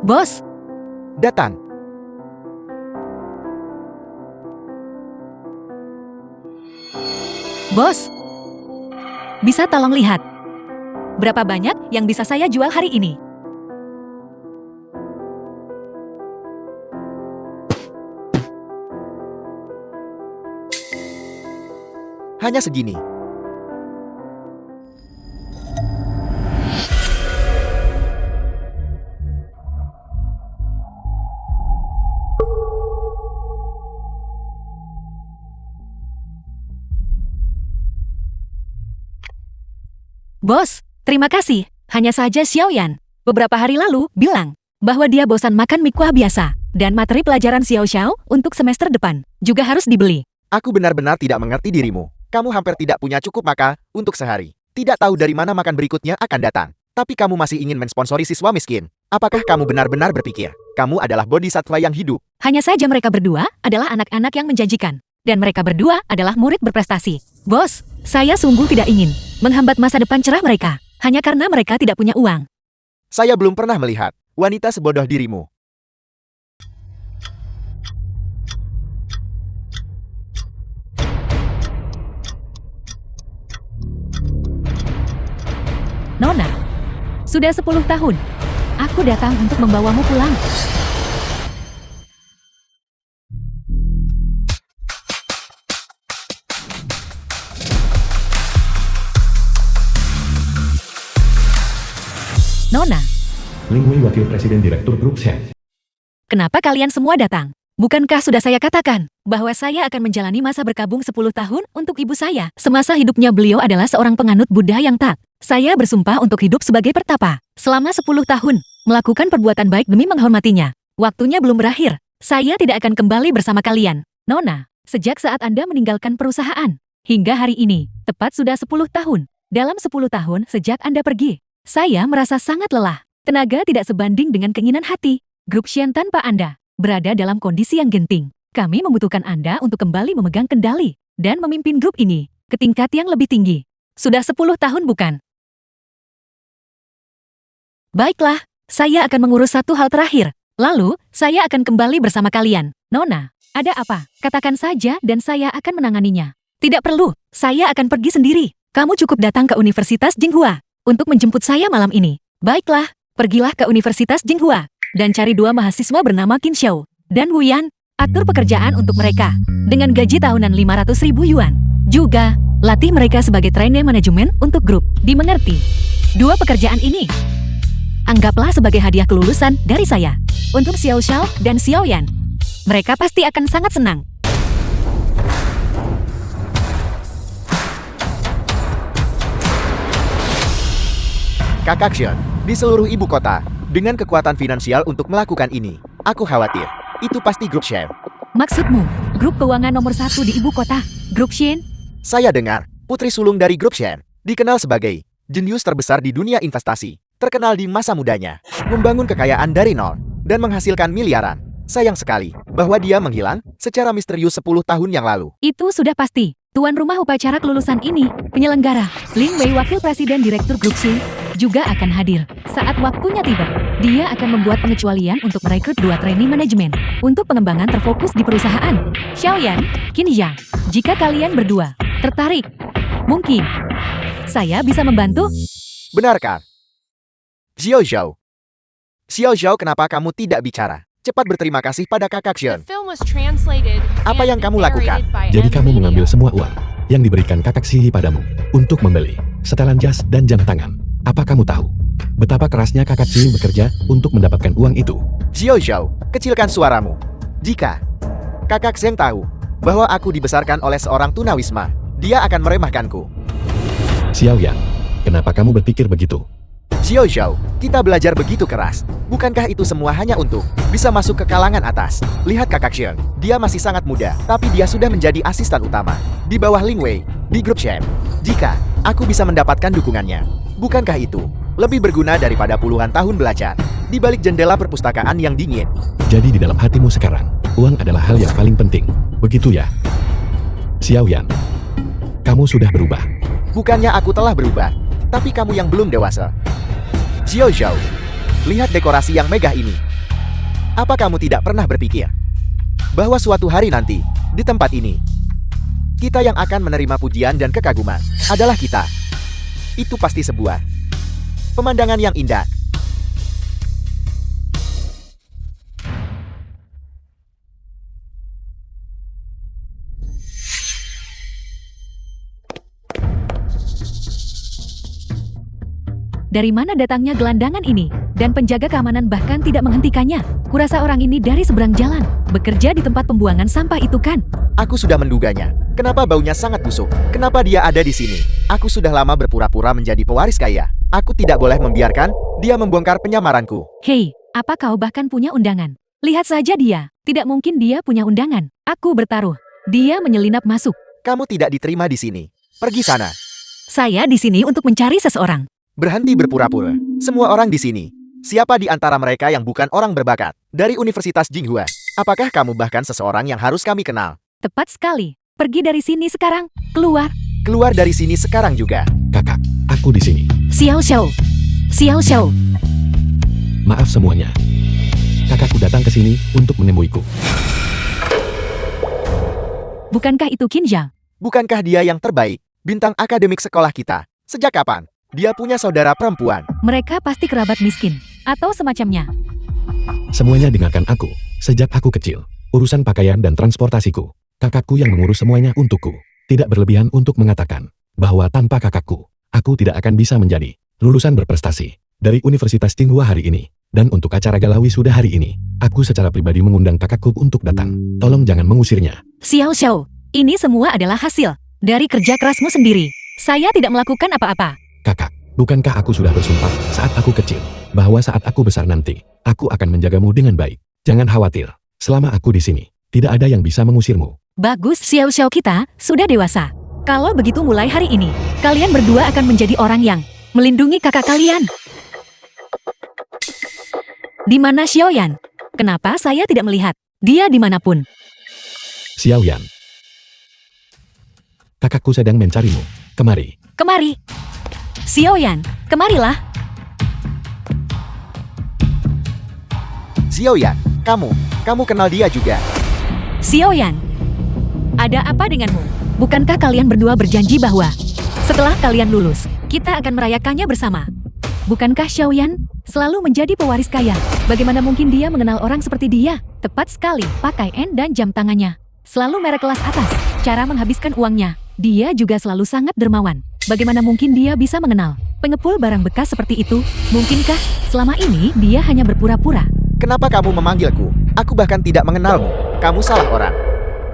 Bos, Datang. bos. Bisa tolong lihat. Berapa banyak yang bisa saya jual hari ini? Hanya segini. Bos, terima kasih. Hanya saja Xiaoyan beberapa hari lalu bilang bahwa dia bosan makan mie kuah biasa dan materi pelajaran Xiao Xiao untuk semester depan juga harus dibeli. Aku benar-benar tidak mengerti dirimu. Kamu hampir tidak punya cukup maka untuk sehari. Tidak tahu dari mana makan berikutnya akan datang. Tapi kamu masih ingin mensponsori siswa miskin. Apakah kamu benar-benar berpikir kamu adalah bodhisatwa yang hidup? Hanya saja mereka berdua adalah anak-anak yang menjanjikan. Dan mereka berdua adalah murid berprestasi. Bos, saya sungguh tidak ingin menghambat masa depan cerah mereka. Hanya karena mereka tidak punya uang. Saya belum pernah melihat wanita sebodoh dirimu. Nona, sudah 10 tahun. Aku datang untuk membawamu pulang. Nona, Ling Wei, Wakil Presiden Direktur Grup Shen. kenapa kalian semua datang? Bukankah sudah saya katakan bahwa saya akan menjalani masa berkabung 10 tahun untuk ibu saya? Semasa hidupnya beliau adalah seorang penganut Buddha yang taat. Saya bersumpah untuk hidup sebagai pertapa selama 10 tahun, melakukan perbuatan baik demi menghormatinya. Waktunya belum berakhir. Saya tidak akan kembali bersama kalian. Nona, sejak saat Anda meninggalkan perusahaan, hingga hari ini, tepat sudah 10 tahun. Dalam 10 tahun sejak Anda pergi, saya merasa sangat lelah. Tenaga tidak sebanding dengan keinginan hati. Grup Shen tanpa Anda berada dalam kondisi yang genting. Kami membutuhkan Anda untuk kembali memegang kendali dan memimpin grup ini ke tingkat yang lebih tinggi. Sudah 10 tahun bukan? Baiklah, saya akan mengurus satu hal terakhir. Lalu, saya akan kembali bersama kalian. Nona, ada apa? Katakan saja dan saya akan menanganinya. Tidak perlu, saya akan pergi sendiri. Kamu cukup datang ke Universitas Jinghua untuk menjemput saya malam ini. Baiklah, pergilah ke Universitas Jinghua dan cari 2 mahasiswa bernama Qin Xiao dan Wu Yan. Atur pekerjaan untuk mereka dengan gaji tahunan 500.000 yuan. Juga, latih mereka sebagai trainee manajemen untuk grup. Dimengerti? 2 pekerjaan ini anggaplah sebagai hadiah kelulusan dari saya untuk Xiao Xiao dan Xiaoyan. Mereka pasti akan sangat senang. Kakak Shen, di seluruh ibu kota, dengan kekuatan finansial untuk melakukan ini, aku khawatir. Itu pasti grup Shen. Maksudmu, grup keuangan nomor 1 di ibu kota, grup Shen? Saya dengar, putri sulung dari grup Shen, dikenal sebagai jenius terbesar di dunia investasi, terkenal di masa mudanya, membangun kekayaan dari nol, dan menghasilkan miliaran. Sayang sekali, bahwa dia menghilang secara misterius 10 tahun yang lalu. Itu sudah pasti. Tuan rumah upacara kelulusan ini, penyelenggara, Ling Wei, Wakil Presiden Direktur Grup Shen, juga akan hadir. Saat waktunya tiba, dia akan membuat pengecualian untuk merekrut 2 trainee manajemen untuk pengembangan terfokus di perusahaan. Xiaoyan, Qin Yang, jika kalian berdua tertarik, mungkin saya bisa membantu. Benarkah? Xiao Xiao. Xiao Xiao, kenapa kamu tidak bicara? Cepat berterima kasih pada kakak Shen. Apa yang kamu lakukan? Jadi kamu mengambil semua uang yang diberikan kakak Sihi padamu untuk membeli setelan jas dan jam tangan. Apa kamu tahu betapa kerasnya kakak Sihi bekerja untuk mendapatkan uang itu? Xiao Xiao, kecilkan suaramu. Jika kakak Shen tahu bahwa aku dibesarkan oleh seorang tunawisma, dia akan meremehkanku. Xiaoyan, kenapa kamu berpikir begitu? Xiao Xiao, kita belajar begitu keras. Bukankah itu semua hanya untuk bisa masuk ke kalangan atas? Lihat kakak Shen, dia masih sangat muda, tapi dia sudah menjadi asisten utama di bawah Ling Wei di grup Shen. Jika aku bisa mendapatkan dukungannya, bukankah itu lebih berguna daripada puluhan tahun belajar di balik jendela perpustakaan yang dingin? Jadi di dalam hatimu sekarang, uang adalah hal yang paling penting. Begitu ya? Xiaoyan, kamu sudah berubah. Bukannya aku telah berubah, tapi kamu yang belum dewasa. Xiao Xiao, lihat dekorasi yang megah ini. Apa kamu tidak pernah berpikir bahwa suatu hari nanti, di tempat ini, kita yang akan menerima pujian dan kekaguman adalah kita. Itu pasti sebuah pemandangan yang indah. Dari mana datangnya gelandangan ini? Dan penjaga keamanan bahkan tidak menghentikannya. Kurasa orang ini dari seberang jalan, bekerja di tempat pembuangan sampah itu kan? Aku sudah menduganya. Kenapa baunya sangat busuk? Kenapa dia ada di sini? Aku sudah lama berpura-pura menjadi pewaris kaya. Aku tidak boleh membiarkan dia membongkar penyamaranku. Hei, apa kau bahkan punya undangan? Lihat saja dia. Tidak mungkin dia punya undangan. Aku bertaruh. Dia menyelinap masuk. Kamu tidak diterima di sini. Pergi sana. Saya di sini untuk mencari seseorang. Berhenti berpura-pura. Semua orang di sini. Siapa di antara mereka yang bukan orang berbakat? Dari Universitas Jinghua. Apakah kamu bahkan seseorang yang harus kami kenal? Tepat sekali. Pergi dari sini sekarang. Keluar. Keluar dari sini sekarang juga. Kakak, aku di sini. Xiao Xiao. Xiao Xiao. Maaf semuanya. Kakakku datang ke sini untuk menemuiku. Bukankah itu Qin Zhang? Bukankah dia yang terbaik? Bintang akademik sekolah kita. Sejak kapan dia punya saudara perempuan? Mereka pasti kerabat miskin. Atau semacamnya. Semuanya dengarkan aku. Sejak aku kecil, urusan pakaian dan transportasiku, kakakku yang mengurus semuanya untukku. Tidak berlebihan untuk mengatakan bahwa tanpa kakakku, aku tidak akan bisa menjadi lulusan berprestasi dari Universitas Jinghua hari ini. Dan untuk acara gala wisuda hari ini, aku secara pribadi mengundang kakakku untuk datang. Tolong jangan mengusirnya. Xiao Xiao. Ini semua adalah hasil dari kerja kerasmu sendiri. Saya tidak melakukan apa-apa. Kakak, bukankah aku sudah bersumpah saat aku kecil, bahwa saat aku besar nanti, aku akan menjagamu dengan baik. Jangan khawatir, selama aku di sini, tidak ada yang bisa mengusirmu. Bagus, Xiao Xiao kita sudah dewasa. Kalau begitu mulai hari ini, kalian berdua akan menjadi orang yang melindungi kakak kalian. Di mana Xiaoyan? Kenapa saya tidak melihat dia dimanapun? Xiaoyan. Kakakku sedang mencarimu. Kemari. Kemari. Xiaoyan, kemarilah. Xiaoyan, kamu kenal dia juga. Xiaoyan, ada apa denganmu? Bukankah kalian berdua berjanji bahwa setelah kalian lulus, kita akan merayakannya bersama? Bukankah Xiaoyan selalu menjadi pewaris kaya? Bagaimana mungkin dia mengenal orang seperti dia? Tepat sekali, pakaian dan jam tangannya selalu merek kelas atas. Cara menghabiskan uangnya, dia juga selalu sangat dermawan. Bagaimana mungkin dia bisa mengenal pengepul barang bekas seperti itu? Mungkinkah selama ini dia hanya berpura-pura? Kenapa kamu memanggilku? Aku bahkan tidak mengenalmu. Kamu salah orang.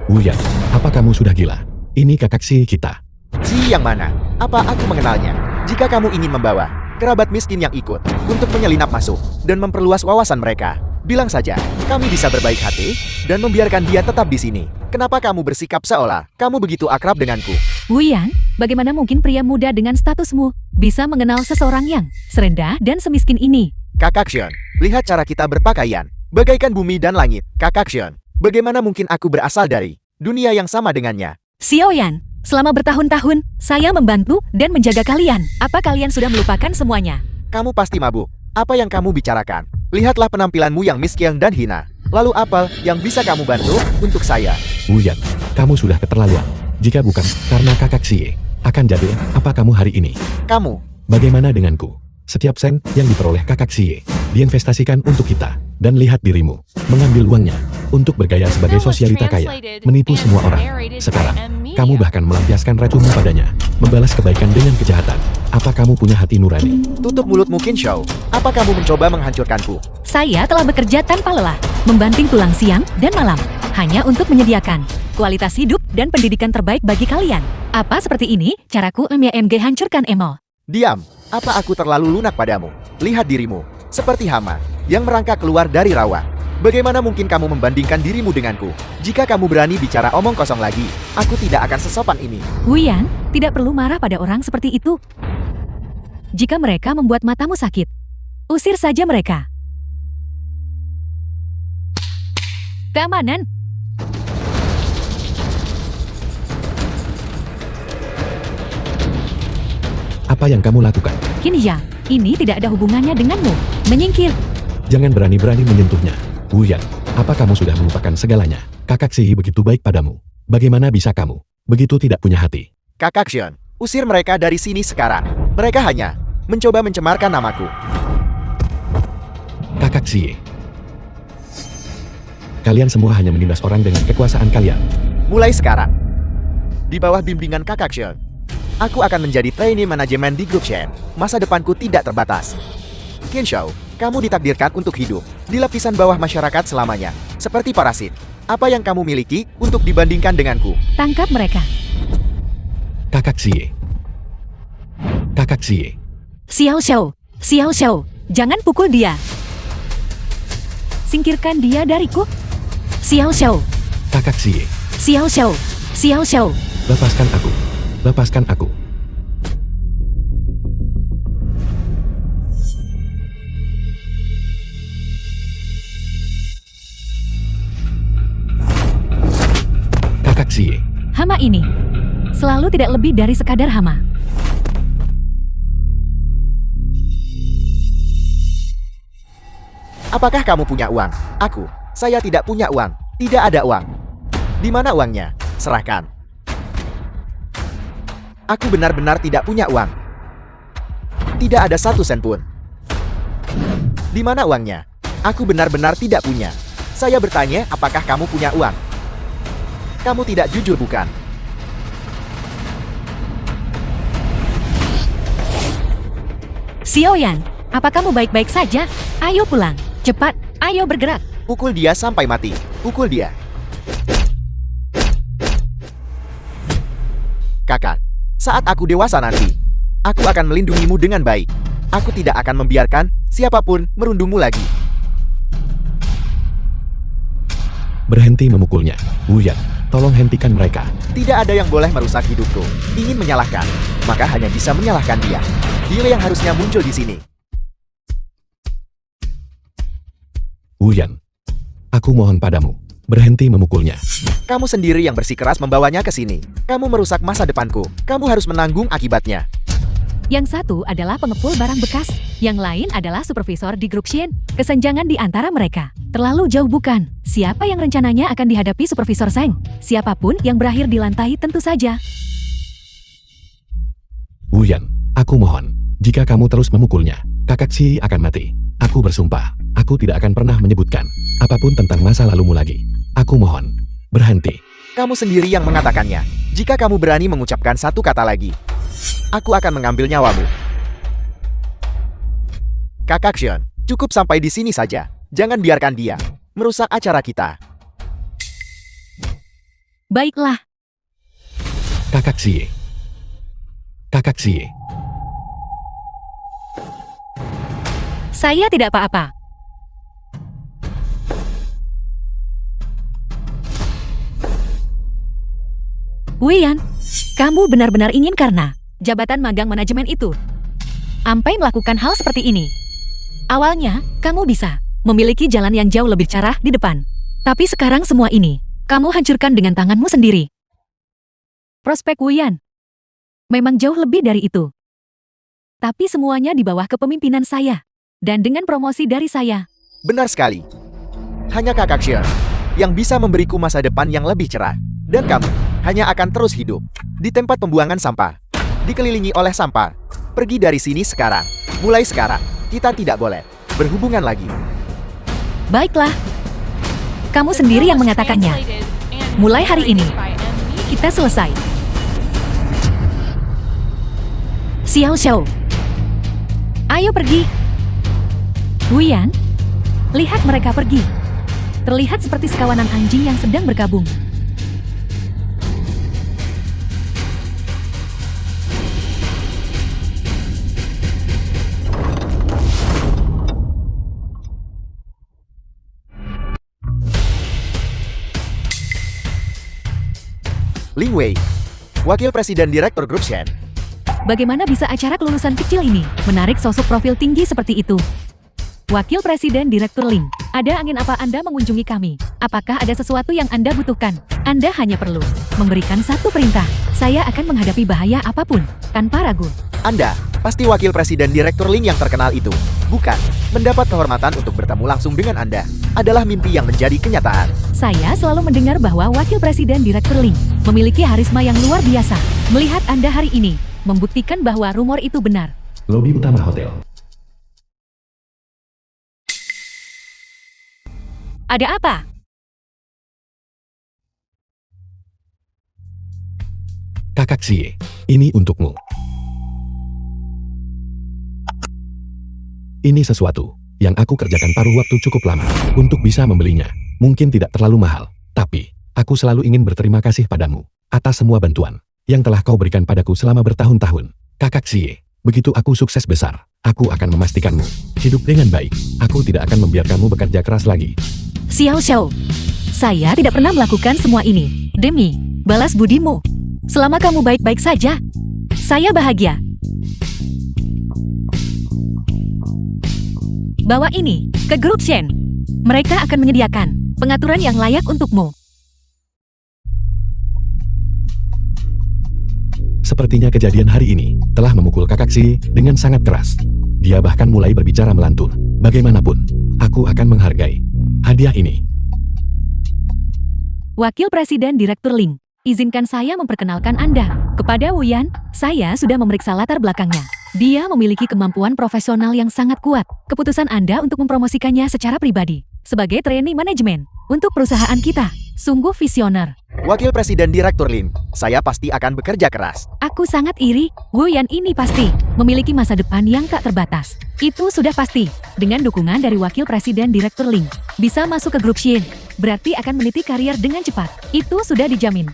Wuyan, apa kamu sudah gila? Ini kakak si kita. Si yang mana? Apa aku mengenalnya? Jika kamu ingin membawa kerabat miskin yang ikut untuk menyelinap masuk dan memperluas wawasan mereka, bilang saja, kami bisa berbaik hati dan membiarkan dia tetap di sini. Kenapa kamu bersikap seolah kamu begitu akrab denganku? Wuyan, bagaimana mungkin pria muda dengan statusmu bisa mengenal seseorang yang serendah dan semiskin ini? Kakak Xion, lihat cara kita berpakaian, bagaikan bumi dan langit. Kakak Xion, bagaimana mungkin aku berasal dari dunia yang sama dengannya? Xiaoyan, selama bertahun-tahun, saya membantu dan menjaga kalian. Apa kalian sudah melupakan semuanya? Kamu pasti mabuk. Apa yang kamu bicarakan? Lihatlah penampilanmu yang miskin dan hina. Lalu apa yang bisa kamu bantu untuk saya? Wuyan, kamu sudah keterlaluan. Jika bukan karena kakak si akan jadi apa kamu hari ini? Kamu, Bagaimana denganku? Setiap sen yang diperoleh kakak si diinvestasikan untuk kita. Dan lihat dirimu, mengambil uangnya untuk bergaya sebagai sosialita kaya, menipu semua orang. Sekarang, kamu bahkan melampiaskan racunmu padanya, membalas kebaikan dengan kejahatan. Apa kamu punya hati nurani? tutup mulutmu Qin Shou. Apa kamu mencoba menghancurkanku? Saya telah bekerja tanpa lelah, membanting tulang siang dan malam, hanya untuk menyediakan kualitas hidup dan pendidikan terbaik bagi kalian. Apa seperti ini caraku MYMG hancurkan Emol? Diam, apa aku terlalu lunak padamu? Lihat dirimu, seperti hama yang merangkak keluar dari rawa. Bagaimana mungkin kamu membandingkan dirimu denganku? Jika kamu berani bicara omong kosong lagi, aku tidak akan sesopan ini. Wuyan, tidak perlu marah pada orang seperti itu. Jika mereka membuat matamu sakit, usir saja mereka. Keamanan. Apa yang kamu lakukan? Qin Zhang, ini tidak ada hubungannya denganmu. Menyingkir. Jangan berani-berani menyentuhnya. Wuyan, apa kamu sudah melupakan segalanya? Kakak Xihi begitu baik padamu. Bagaimana bisa kamu begitu tidak punya hati? Kakak Xion, usir mereka dari sini sekarang. Mereka hanya mencoba mencemarkan namaku. Kakak Xihi. Kalian semua hanya menindas orang dengan kekuasaan kalian. Mulai sekarang, di bawah bimbingan Kakak Xion, aku akan menjadi trainee manajemen di grup Shen. Masa depanku tidak terbatas. Qin Shao, kamu ditakdirkan untuk hidup di lapisan bawah masyarakat selamanya, seperti parasit. Apa yang kamu miliki untuk dibandingkan denganku? Tangkap mereka. Kakak Xihi. Kakak Xihi. Xiao Xiao, jangan pukul dia. Singkirkan dia dariku. Xiao Xiao, Kakak Xihi. Xiao Xiao. Lepaskan aku. Lepaskan aku. Kakak Xihi. Hama ini selalu tidak lebih dari sekadar hama. Apakah kamu punya uang? Saya tidak punya uang. Tidak ada uang. Di mana uangnya? Serahkan. Aku benar-benar tidak punya uang. Tidak ada 1 sen pun. Di mana uangnya? Aku benar-benar tidak punya. Saya bertanya, apakah kamu punya uang? Kamu tidak jujur, bukan? Xiaoyan, apa kamu baik-baik saja? Ayo pulang. Cepat, ayo bergerak. Pukul dia sampai mati. Pukul dia. Kakak, saat aku dewasa nanti, aku akan melindungimu dengan baik. Aku tidak akan membiarkan siapapun merundungmu lagi. Berhenti memukulnya. Wuyan, tolong hentikan mereka. Tidak ada yang boleh merusak hidupku. Ingin menyalahkan, maka hanya bisa menyalahkan dia. Dia yang harusnya muncul di sini. Wuyan, aku mohon padamu, berhenti memukulnya. Kamu sendiri yang bersikeras membawanya ke sini. Kamu merusak masa depanku. Kamu harus menanggung akibatnya. Yang satu adalah pengepul barang bekas, yang lain adalah supervisor di grup Shen. Kesenjangan di antara mereka terlalu jauh, bukan? Siapa yang rencananya akan dihadapi supervisor Zheng? Siapapun yang berakhir di lantai tentu saja. Wuyan, aku mohon, jika kamu terus memukulnya, Kakak Xihi akan mati. Aku bersumpah, aku tidak akan pernah menyebutkan apapun tentang masa lalumu lagi. Aku mohon, berhenti. Kamu sendiri yang mengatakannya. Jika kamu berani mengucapkan satu kata lagi, aku akan mengambil nyawamu. Kakak Xion, cukup sampai di sini saja. Jangan biarkan dia merusak acara kita. Baiklah, Kakak Xihi. Kakak Xihi. saya tidak apa-apa. Wuyan, kamu benar-benar ingin karena jabatan magang manajemen itu sampai melakukan hal seperti ini. Awalnya, kamu bisa memiliki jalan yang jauh lebih cerah di depan. Tapi sekarang semua ini, kamu hancurkan dengan tanganmu sendiri. Prospek Wuyan memang jauh lebih dari itu. Tapi semuanya di bawah kepemimpinan saya. Dan dengan promosi dari saya. Benar sekali. Hanya Kakak Xion yang bisa memberiku masa depan yang lebih cerah. Dan kamu hanya akan terus hidup di tempat pembuangan sampah, dikelilingi oleh sampah. Pergi dari sini sekarang. Mulai sekarang, kita tidak boleh berhubungan lagi. Baiklah. Kamu sendiri yang mengatakannya. Mulai hari ini, kita selesai. Xiao Xiao. Ayo pergi. Wuyan, lihat mereka pergi. Terlihat seperti sekawanan anjing yang sedang berkabung. Lin Wei, Wakil Presiden Direktur Grup Shen. Bagaimana bisa acara kelulusan kecil ini menarik sosok profil tinggi seperti itu? Wakil Presiden Direktur Ling, ada angin apa Anda mengunjungi kami? Apakah ada sesuatu yang Anda butuhkan? Anda hanya perlu memberikan satu perintah. Saya akan menghadapi bahaya apapun, tanpa ragu. Anda pasti Wakil Presiden Direktur Ling yang terkenal itu, bukan? Mendapat kehormatan untuk bertemu langsung dengan Anda. adalah mimpi yang menjadi kenyataan. Saya selalu mendengar bahwa Wakil Presiden Direktur Link memiliki harisma yang luar biasa. Melihat Anda hari ini, membuktikan bahwa rumor itu benar. Lobi utama hotel. Ada apa? Kakak Xie, ini untukmu. Ini sesuatu yang aku kerjakan paruh waktu cukup lama untuk bisa membelinya. Mungkin tidak terlalu mahal, tapi aku selalu ingin berterima kasih padamu atas semua bantuan yang telah kau berikan padaku selama bertahun-tahun. Kakak Xie, begitu aku sukses besar, aku akan memastikanmu hidup dengan baik. Aku tidak akan membiarkanmu bekerja keras lagi. Xiao Xiao, saya tidak pernah melakukan semua ini demi balas budimu. Selama kamu baik-baik saja, saya bahagia. Bawa ini ke grup Shen. Mereka akan menyediakan pengaturan yang layak untukmu. Sepertinya kejadian hari ini telah memukul kakak Xie dengan sangat keras. Dia bahkan mulai berbicara melantur. Bagaimanapun, aku akan menghargai hadiah ini. Wakil Presiden Direktur Link, izinkan saya memperkenalkan Anda. Kepada Wu Yan, saya sudah memeriksa latar belakangnya. Dia memiliki kemampuan profesional yang sangat kuat. Keputusan Anda untuk mempromosikannya secara pribadi sebagai trainee manajemen untuk perusahaan kita sungguh visioner. Wakil Presiden Direktur Lin, saya pasti akan bekerja keras. Aku sangat iri, Wu Yan ini pasti memiliki masa depan yang tak terbatas. Itu sudah pasti. Dengan dukungan dari Wakil Presiden Direktur Link, bisa masuk ke grup Shin, berarti akan meniti karier dengan cepat. Itu sudah dijamin.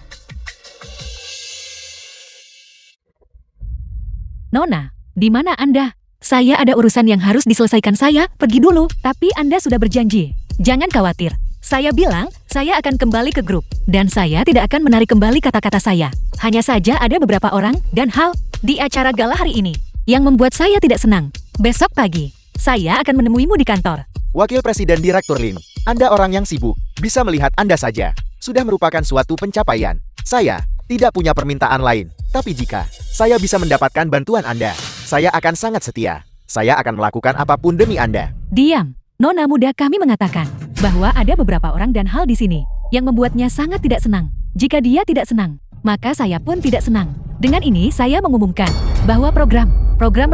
Nona, di mana Anda? Saya ada urusan yang harus diselesaikan, saya pergi dulu, tapi Anda sudah berjanji. Jangan khawatir. Saya bilang, saya akan kembali ke grup. Dan saya tidak akan menarik kembali kata-kata saya. Hanya saja ada beberapa orang dan hal di acara gala hari ini yang membuat saya tidak senang. Besok pagi, saya akan menemuimu di kantor. Wakil Presiden Direktur Lin, Anda orang yang sibuk. Bisa melihat Anda saja. Sudah merupakan suatu pencapaian. Saya tidak punya permintaan lain. Tapi jika saya bisa mendapatkan bantuan Anda, saya akan sangat setia. Saya akan melakukan apapun demi Anda. Diam. Nona muda kami mengatakan bahwa ada beberapa orang dan hal di sini yang membuatnya sangat tidak senang. Jika dia tidak senang, maka saya pun tidak senang. Dengan ini saya mengumumkan bahwa program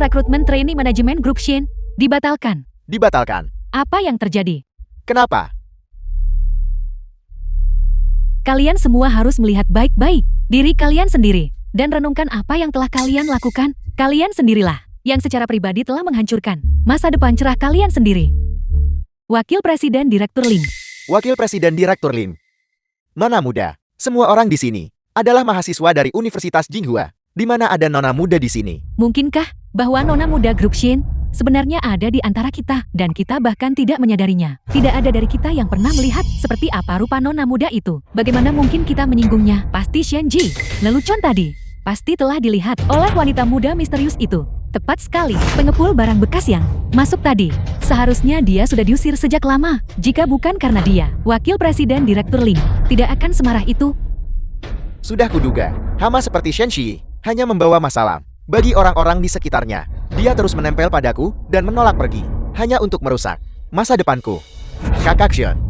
rekrutmen trainee manajemen grup Shin dibatalkan. Dibatalkan. Apa yang terjadi? Kenapa? Kalian semua harus melihat baik-baik diri kalian sendiri dan renungkan apa yang telah kalian lakukan. Kalian sendirilah yang secara pribadi telah menghancurkan masa depan cerah kalian sendiri. Wakil Presiden Direktur Link. Wakil Presiden Direktur Lin. Nona muda, semua orang di sini adalah mahasiswa dari Universitas Jinghua. Di mana ada nona muda di sini? Mungkinkah bahwa nona muda grup Shin sebenarnya ada di antara kita dan kita bahkan tidak menyadarinya? Tidak ada dari kita yang pernah melihat seperti apa rupa nona muda itu. Bagaimana mungkin kita menyinggungnya? Pasti Shenji, lelucon tadi, pasti telah dilihat oleh wanita muda misterius itu. Tepat sekali, pengepul barang bekas yang masuk tadi. Seharusnya dia sudah diusir sejak lama. Jika bukan karena dia, Wakil Presiden Direktur Link tidak akan semarah itu. Sudah kuduga, hama seperti Shenshi hanya membawa masalah bagi orang-orang di sekitarnya. Dia terus menempel padaku dan menolak pergi, hanya untuk merusak masa depanku. Kakak Xion,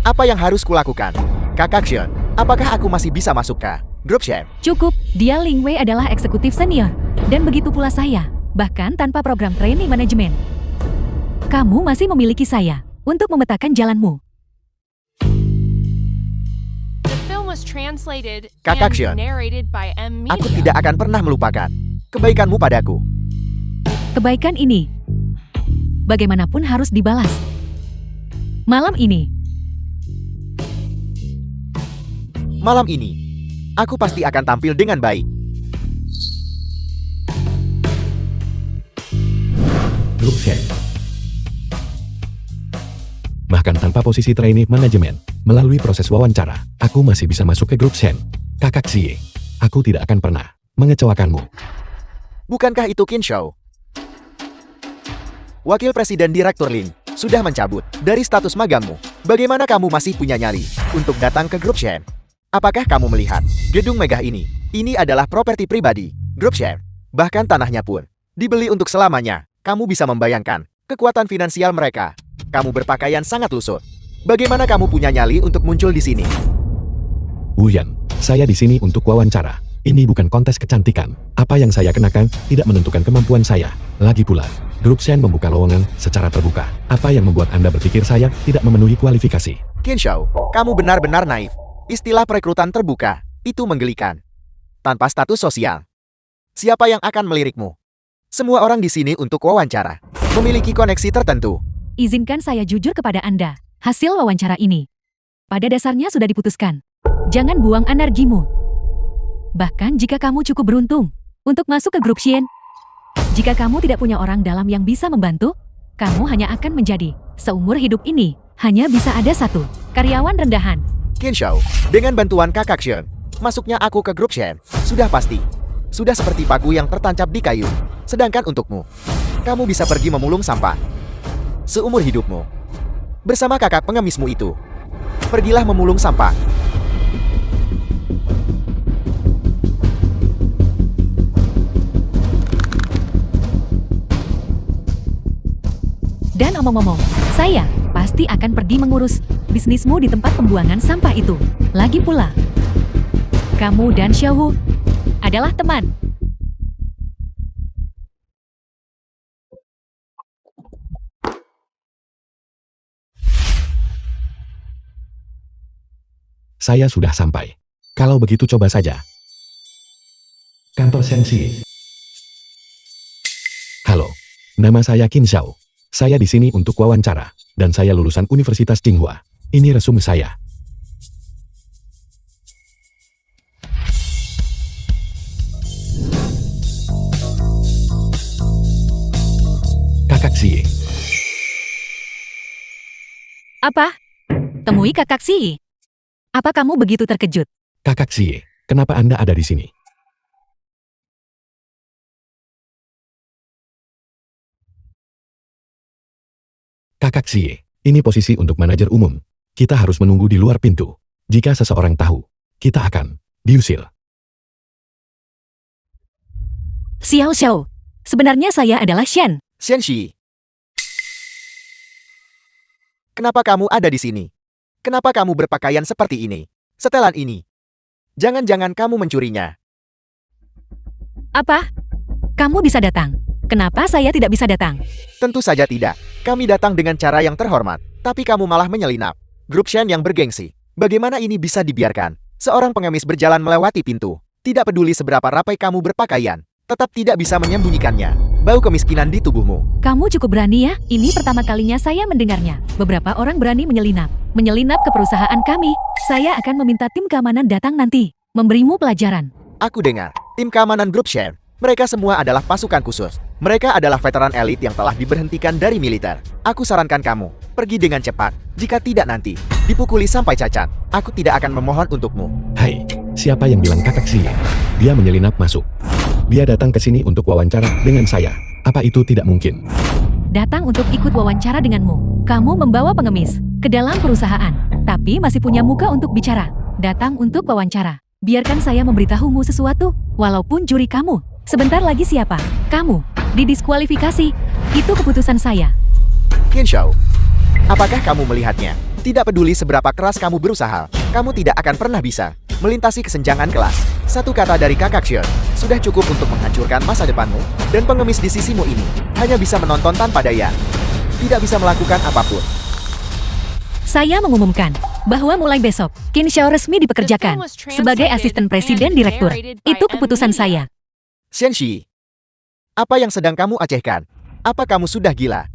apa yang harus kulakukan? Kakak Xion, apakah aku masih bisa masuk ke grup Shen? Cukup, dia Ling Wei adalah eksekutif senior. Dan begitu pula saya, bahkan tanpa program trainee manajemen. Kamu masih memiliki saya untuk memetakan jalanmu. The film was translated Kakak and Xion, narrated by M. aku Media. tidak akan pernah melupakan kebaikanmu padaku. Kebaikan ini, bagaimanapun harus dibalas. Malam ini, aku pasti akan tampil dengan baik. Grup Shen. Bahkan tanpa posisi trainee manajemen, melalui proses wawancara, aku masih bisa masuk ke grup Shen. Kakak Xie, aku tidak akan pernah mengecewakanmu. Bukankah itu Qin Shou? Wakil Presiden Direktur Lin sudah mencabut dari status magangmu. Bagaimana kamu masih punya nyali untuk datang ke grup Shen? Apakah kamu melihat gedung megah ini? Ini adalah properti pribadi grup Shen. Bahkan tanahnya pun dibeli untuk selamanya. Kamu bisa membayangkan kekuatan finansial mereka. Kamu berpakaian sangat lusuh. Bagaimana kamu punya nyali untuk muncul di sini? Wuyan, saya di sini untuk wawancara. Ini bukan kontes kecantikan. Apa yang saya kenakan tidak menentukan kemampuan saya. Lagi pula, grup Shen membuka lowongan secara terbuka. Apa yang membuat Anda berpikir saya tidak memenuhi kualifikasi? Qin Shao, kamu benar-benar naif. Istilah perekrutan terbuka, itu menggelikan. Tanpa status sosial. Siapa yang akan melirikmu? Semua orang di sini untuk wawancara. Memiliki koneksi tertentu. Izinkan saya jujur kepada Anda. Hasil wawancara ini pada dasarnya sudah diputuskan. Jangan buang energimu. Bahkan jika kamu cukup beruntung untuk masuk ke grup Shen, jika kamu tidak punya orang dalam yang bisa membantu, kamu hanya akan menjadi, seumur hidup ini, hanya bisa ada satu karyawan rendahan. Qin Shao, dengan bantuan kakak Shen, masuknya aku ke grup Shen, sudah pasti. Sudah seperti paku yang tertancap di kayu. Sedangkan untukmu, kamu bisa pergi memulung sampah seumur hidupmu. Bersama kakak pengemismu itu, pergilah memulung sampah. Dan omong-omong, saya pasti akan pergi mengurus bisnismu di tempat pembuangan sampah itu. Lagi pula, kamu dan Xiaohu adalah teman. Saya sudah sampai. Kalau begitu coba saja. Kantor Sensi. Halo, nama saya Qin Shao. Saya di sini untuk wawancara, dan saya lulusan Universitas Tsinghua. Ini resume saya. Kakak Xie. Apa? Temui kakak Xie. Apa kamu begitu terkejut? Kakak Xie, kenapa Anda ada di sini? Kakak Xie, ini posisi untuk manajer umum. Kita harus menunggu di luar pintu. Jika seseorang tahu, kita akan diusir. Xiao Xiao. Sebenarnya saya adalah Shen. Shen Shi. Kenapa kamu ada di sini? Kenapa kamu berpakaian seperti ini? Setelan ini. Jangan-jangan kamu mencurinya. Apa? Kamu bisa datang. Kenapa saya tidak bisa datang? Tentu saja tidak. Kami datang dengan cara yang terhormat. Tapi kamu malah menyelinap. Grup Shen yang bergengsi. Bagaimana ini bisa dibiarkan? Seorang pengemis berjalan melewati pintu. Tidak peduli seberapa rapai kamu berpakaian. Tetap tidak bisa menyembunyikannya. Bau kemiskinan di tubuhmu. Kamu cukup berani ya? Ini pertama kalinya saya mendengarnya. Beberapa orang berani menyelinap. Menyelinap ke perusahaan kami. Saya akan meminta tim keamanan datang nanti. Memberimu pelajaran. Aku dengar, tim keamanan grup Shen. Mereka semua adalah pasukan khusus. Mereka adalah veteran elit yang telah diberhentikan dari militer. Aku sarankan kamu, pergi dengan cepat. Jika tidak nanti, dipukuli sampai cacat. Aku tidak akan memohon untukmu. Hai, siapa yang bilang kakak Xie? Dia menyelinap masuk. Dia datang ke sini untuk wawancara dengan saya. Apa itu tidak mungkin? Datang untuk ikut wawancara denganmu. Kamu membawa pengemis ke dalam perusahaan, tapi masih punya muka untuk bicara. Datang untuk wawancara. Biarkan saya memberitahumu sesuatu, walaupun juri kamu. Sebentar lagi siapa? Kamu. Didiskualifikasi. Itu keputusan saya. Qin Shao, apakah kamu melihatnya? Tidak peduli seberapa keras kamu berusaha, kamu tidak akan pernah bisa melintasi kesenjangan kelas. Satu kata dari kakak Xion, sudah cukup untuk menghancurkan masa depanmu, dan pengemis di sisimu ini hanya bisa menonton tanpa daya. Tidak bisa melakukan apapun. Saya mengumumkan bahwa mulai besok, Qin Shao resmi dipekerjakan sebagai asisten presiden direktur. Itu keputusan saya. Shen Shi, apa yang sedang kamu acehkan? Apa kamu sudah gila?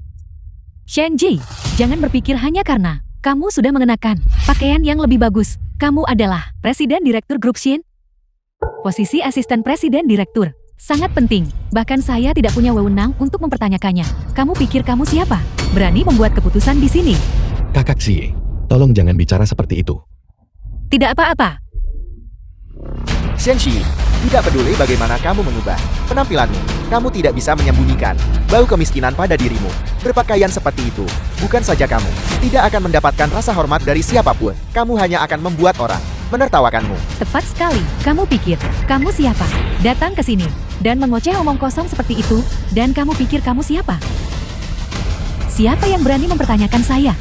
Shen Ji, jangan berpikir hanya karena kamu sudah mengenakan pakaian yang lebih bagus. Kamu adalah presiden direktur grup Shin. Posisi asisten presiden direktur sangat penting. Bahkan saya tidak punya wewenang untuk mempertanyakannya. Kamu pikir kamu siapa? Berani membuat keputusan di sini? Kakak Xie, tolong jangan bicara seperti itu. Tidak apa-apa. Shen Shi, tidak peduli bagaimana kamu mengubah penampilanmu, kamu tidak bisa menyembunyikan bau kemiskinan pada dirimu. Berpakaian seperti itu, bukan saja kamu tidak akan mendapatkan rasa hormat dari siapapun. Kamu hanya akan membuat orang menertawakanmu. Tepat sekali. Kamu pikir kamu siapa? Datang ke sini dan mengoceh omong kosong seperti itu, dan kamu pikir kamu siapa? Siapa yang berani mempertanyakan saya?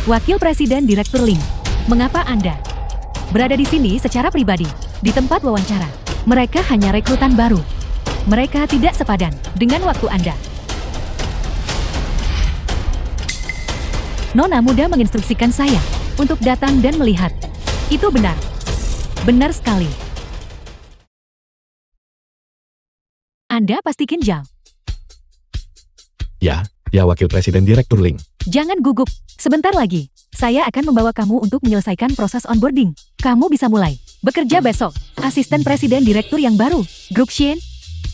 Wakil Presiden Direktur Ling. Mengapa Anda berada di sini secara pribadi, di tempat wawancara? Mereka hanya rekrutan baru. Mereka tidak sepadan dengan waktu Anda. Nona muda menginstruksikan saya untuk datang dan melihat. Itu benar. Benar sekali. Anda pasti Kinjal. Ya Wakil Presiden Direktur Ling. Jangan gugup. Sebentar lagi, saya akan membawa kamu untuk menyelesaikan proses onboarding. Kamu bisa mulai bekerja besok. Asisten Presiden Direktur yang baru, Grup Shin,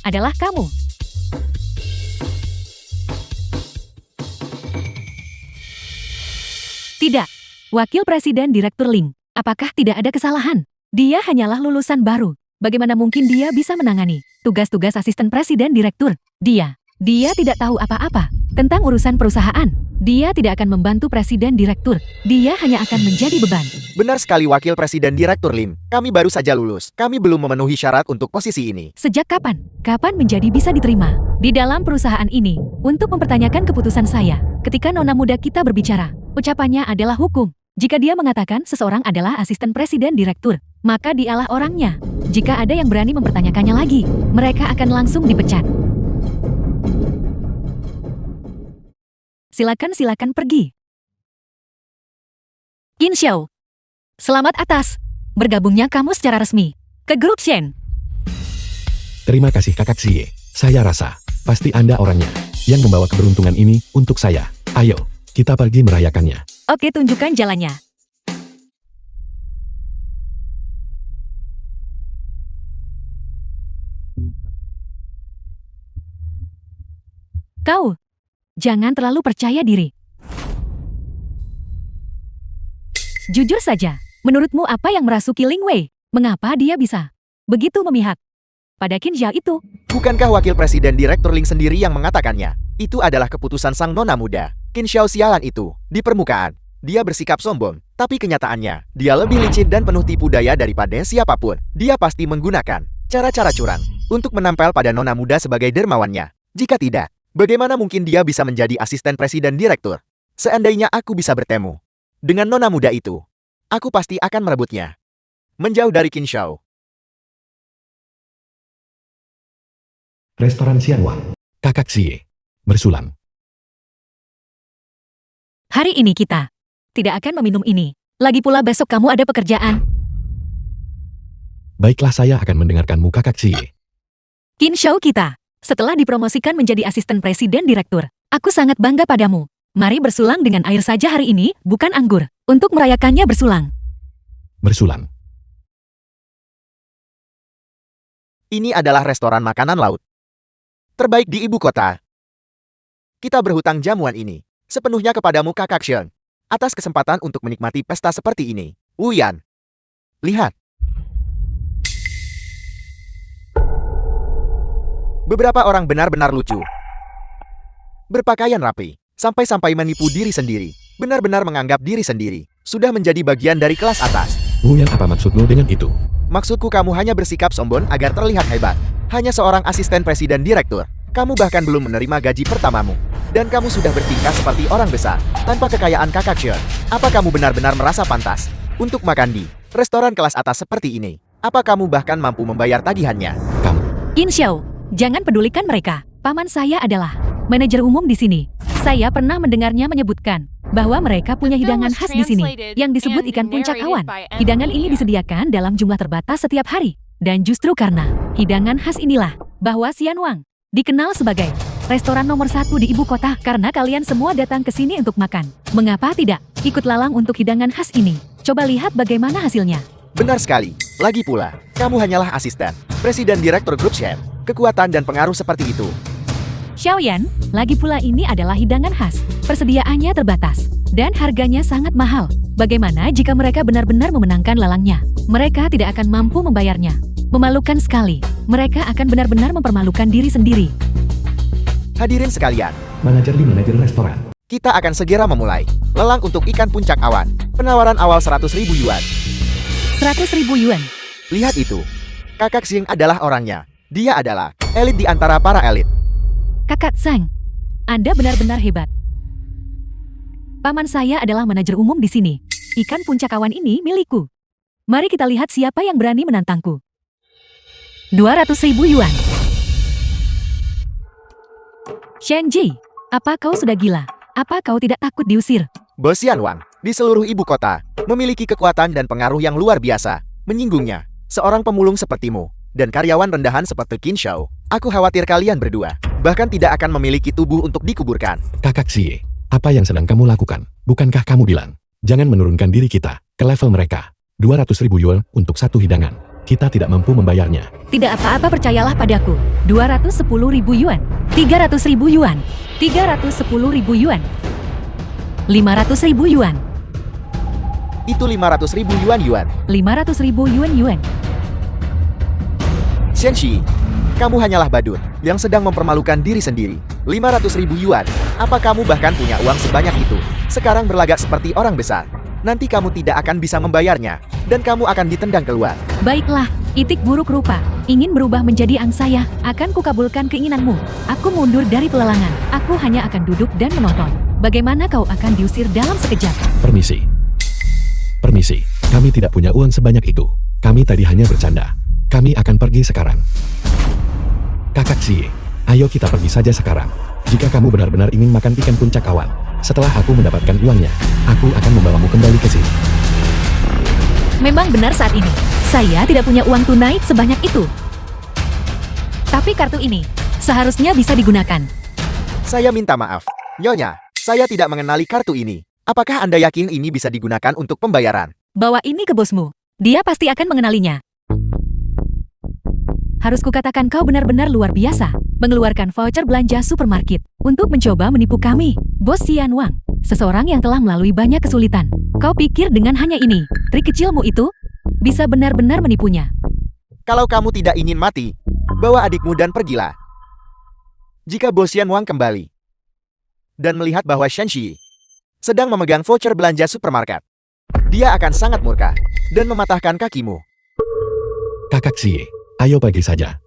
adalah kamu. Tidak. Wakil Presiden Direktur Ling. Apakah tidak ada kesalahan? Dia hanyalah lulusan baru. Bagaimana mungkin dia bisa menangani tugas-tugas asisten presiden direktur? Dia tidak tahu apa-apa tentang urusan perusahaan. Dia tidak akan membantu presiden direktur. Dia hanya akan menjadi beban. Benar sekali Wakil Presiden Direktur Lim. Kami baru saja lulus. Kami belum memenuhi syarat untuk posisi ini. Sejak kapan? Kapan menjadi bisa diterima di dalam perusahaan ini? Untuk mempertanyakan keputusan saya. Ketika nona muda kita berbicara, ucapannya adalah hukum. Jika dia mengatakan seseorang adalah asisten presiden direktur, maka dialah orangnya. Jika ada yang berani mempertanyakannya lagi, mereka akan langsung dipecat. Silakan pergi. Qin Xiao, selamat atas bergabungnya kamu secara resmi ke Grup Shen. Terima kasih Kakak Xie. Saya rasa pasti Anda orangnya yang membawa keberuntungan ini untuk saya. Ayo, kita pergi merayakannya. Oke, tunjukkan jalannya. Kau jangan terlalu percaya diri. Jujur saja, menurutmu apa yang merasuki Ling Wei? Mengapa dia bisa begitu memihak pada Qin Xiao itu? Bukankah Wakil Presiden Direktur Ling sendiri yang mengatakannya? Itu adalah keputusan sang nona muda. Qin Xiao sialan itu. Di permukaan, dia bersikap sombong. Tapi kenyataannya, dia lebih licin dan penuh tipu daya daripada siapapun. Dia pasti menggunakan cara-cara curang untuk menempel pada nona muda sebagai dermawannya. Jika tidak, bagaimana mungkin dia bisa menjadi asisten presiden direktur? Seandainya aku bisa bertemu dengan nona muda itu, aku pasti akan merebutnya. Menjauh dari Qin Xiao. Restoran Xianwang. Kakak Xie. Bersulang. Hari ini kita tidak akan meminum ini. Lagi pula besok kamu ada pekerjaan. Baiklah, saya akan mendengarkanmu Kakak Xie. Qin Xiao kita setelah dipromosikan menjadi asisten presiden direktur. Aku sangat bangga padamu. Mari bersulang dengan air saja hari ini, bukan anggur. Untuk merayakannya bersulang. Bersulang. Ini adalah restoran makanan laut terbaik di ibu kota. Kita berhutang jamuan ini sepenuhnya kepadamu Kakak Xian, atas kesempatan untuk menikmati pesta seperti ini. Wu Yan, lihat. Beberapa orang benar-benar lucu. Berpakaian rapi, sampai-sampai menipu diri sendiri. Benar-benar menganggap diri sendiri sudah menjadi bagian dari kelas atas. Wu Yan, apa maksudmu dengan itu? Maksudku kamu hanya bersikap sombong agar terlihat hebat. Hanya seorang asisten presiden direktur. Kamu bahkan belum menerima gaji pertamamu. Dan kamu sudah bertingkah seperti orang besar, tanpa kekayaan Kakak Xian. Apa kamu benar-benar merasa pantas untuk makan di restoran kelas atas seperti ini? Apa kamu bahkan mampu membayar tagihannya? Kamu. Qin Xiao, jangan pedulikan mereka. Paman saya adalah manajer umum di sini. Saya pernah mendengarnya menyebutkan bahwa mereka punya hidangan khas di sini yang disebut ikan puncak awan. Hidangan ini disediakan dalam jumlah terbatas setiap hari. Dan justru karena hidangan khas inilah bahwa Xianwang dikenal sebagai restoran nomor 1 di ibu kota karena kalian semua datang ke sini untuk makan. Mengapa tidak ikut lalang untuk hidangan khas ini? Coba lihat bagaimana hasilnya. Benar sekali. Lagi pula, kamu hanyalah asisten presiden direktur Grup Shen. Kekuatan dan pengaruh seperti itu. Xiaoyan, lagi pula ini adalah hidangan khas. Persediaannya terbatas dan harganya sangat mahal. Bagaimana jika mereka benar-benar memenangkan lalangnya? Mereka tidak akan mampu membayarnya. Memalukan sekali. Mereka akan benar-benar mempermalukan diri sendiri. Hadirin sekalian, Manajer di manajer restoran. kita akan segera memulai lelang untuk ikan puncak awan. Penawaran awal 100.000 yuan. 100.000 yuan. Lihat itu. Kakak Xing adalah orangnya. Dia adalah elit di antara para elit. Kakak Sang, Anda benar-benar hebat. Paman saya adalah manajer umum di sini. Ikan puncak awan ini milikku. Mari kita lihat siapa yang berani menantangku. 200.000 yuan. Shenji, apa kau sudah gila? Apa kau tidak takut diusir? Bos Xianwang, di seluruh ibu kota, memiliki kekuatan dan pengaruh yang luar biasa. Menyinggungnya, seorang pemulung sepertimu, dan karyawan rendahan seperti Qin Shao, aku khawatir kalian berdua, bahkan tidak akan memiliki tubuh untuk dikuburkan. Kakak Xie, apa yang sedang kamu lakukan? Bukankah kamu bilang, jangan menurunkan diri kita ke level mereka. 200.000 yuan untuk satu hidangan. Kita tidak mampu membayarnya. Tidak apa-apa, percayalah padaku. 210.000 yuan. 300.000 yuan. 310.000 yuan. 500.000 yuan. Itu 500.000 yuan. 500.000 yuan. Shenxi, kamu hanyalah badut yang sedang mempermalukan diri sendiri. 500.000 yuan. Apa kamu bahkan punya uang sebanyak itu? Sekarang berlagak seperti orang besar. Nanti kamu tidak akan bisa membayarnya, dan kamu akan ditendang keluar. Baiklah, itik buruk rupa. Ingin berubah menjadi angsa, akan kukabulkan keinginanmu. Aku mundur dari pelelangan. Aku hanya akan duduk dan menonton. Bagaimana kau akan diusir dalam sekejap? Permisi. Permisi, kami tidak punya uang sebanyak itu. Kami tadi hanya bercanda. Kami akan pergi sekarang. Kakak Xie, ayo kita pergi saja sekarang. Jika kamu benar-benar ingin makan ikan puncak awan, setelah aku mendapatkan uangnya, aku akan membawamu kembali ke sini. Memang benar saat ini, saya tidak punya uang tunai sebanyak itu. Tapi kartu ini, seharusnya bisa digunakan. Saya minta maaf. Nyonya, saya tidak mengenali kartu ini. Apakah Anda yakin ini bisa digunakan untuk pembayaran? Bawa ini ke bosmu. Dia pasti akan mengenalinya. Harus kukatakan kau benar-benar luar biasa, mengeluarkan voucher belanja supermarket untuk mencoba menipu kami, Bos Xianwang, seseorang yang telah melalui banyak kesulitan. Kau pikir dengan hanya ini, trik kecilmu itu, bisa benar-benar menipunya? Kalau kamu tidak ingin mati, bawa adikmu dan pergilah. Jika Bos Xianwang kembali dan melihat bahwa Shenxi sedang memegang voucher belanja supermarket, dia akan sangat murka dan mematahkan kakimu. Kakak Xie, ayo pergi saja.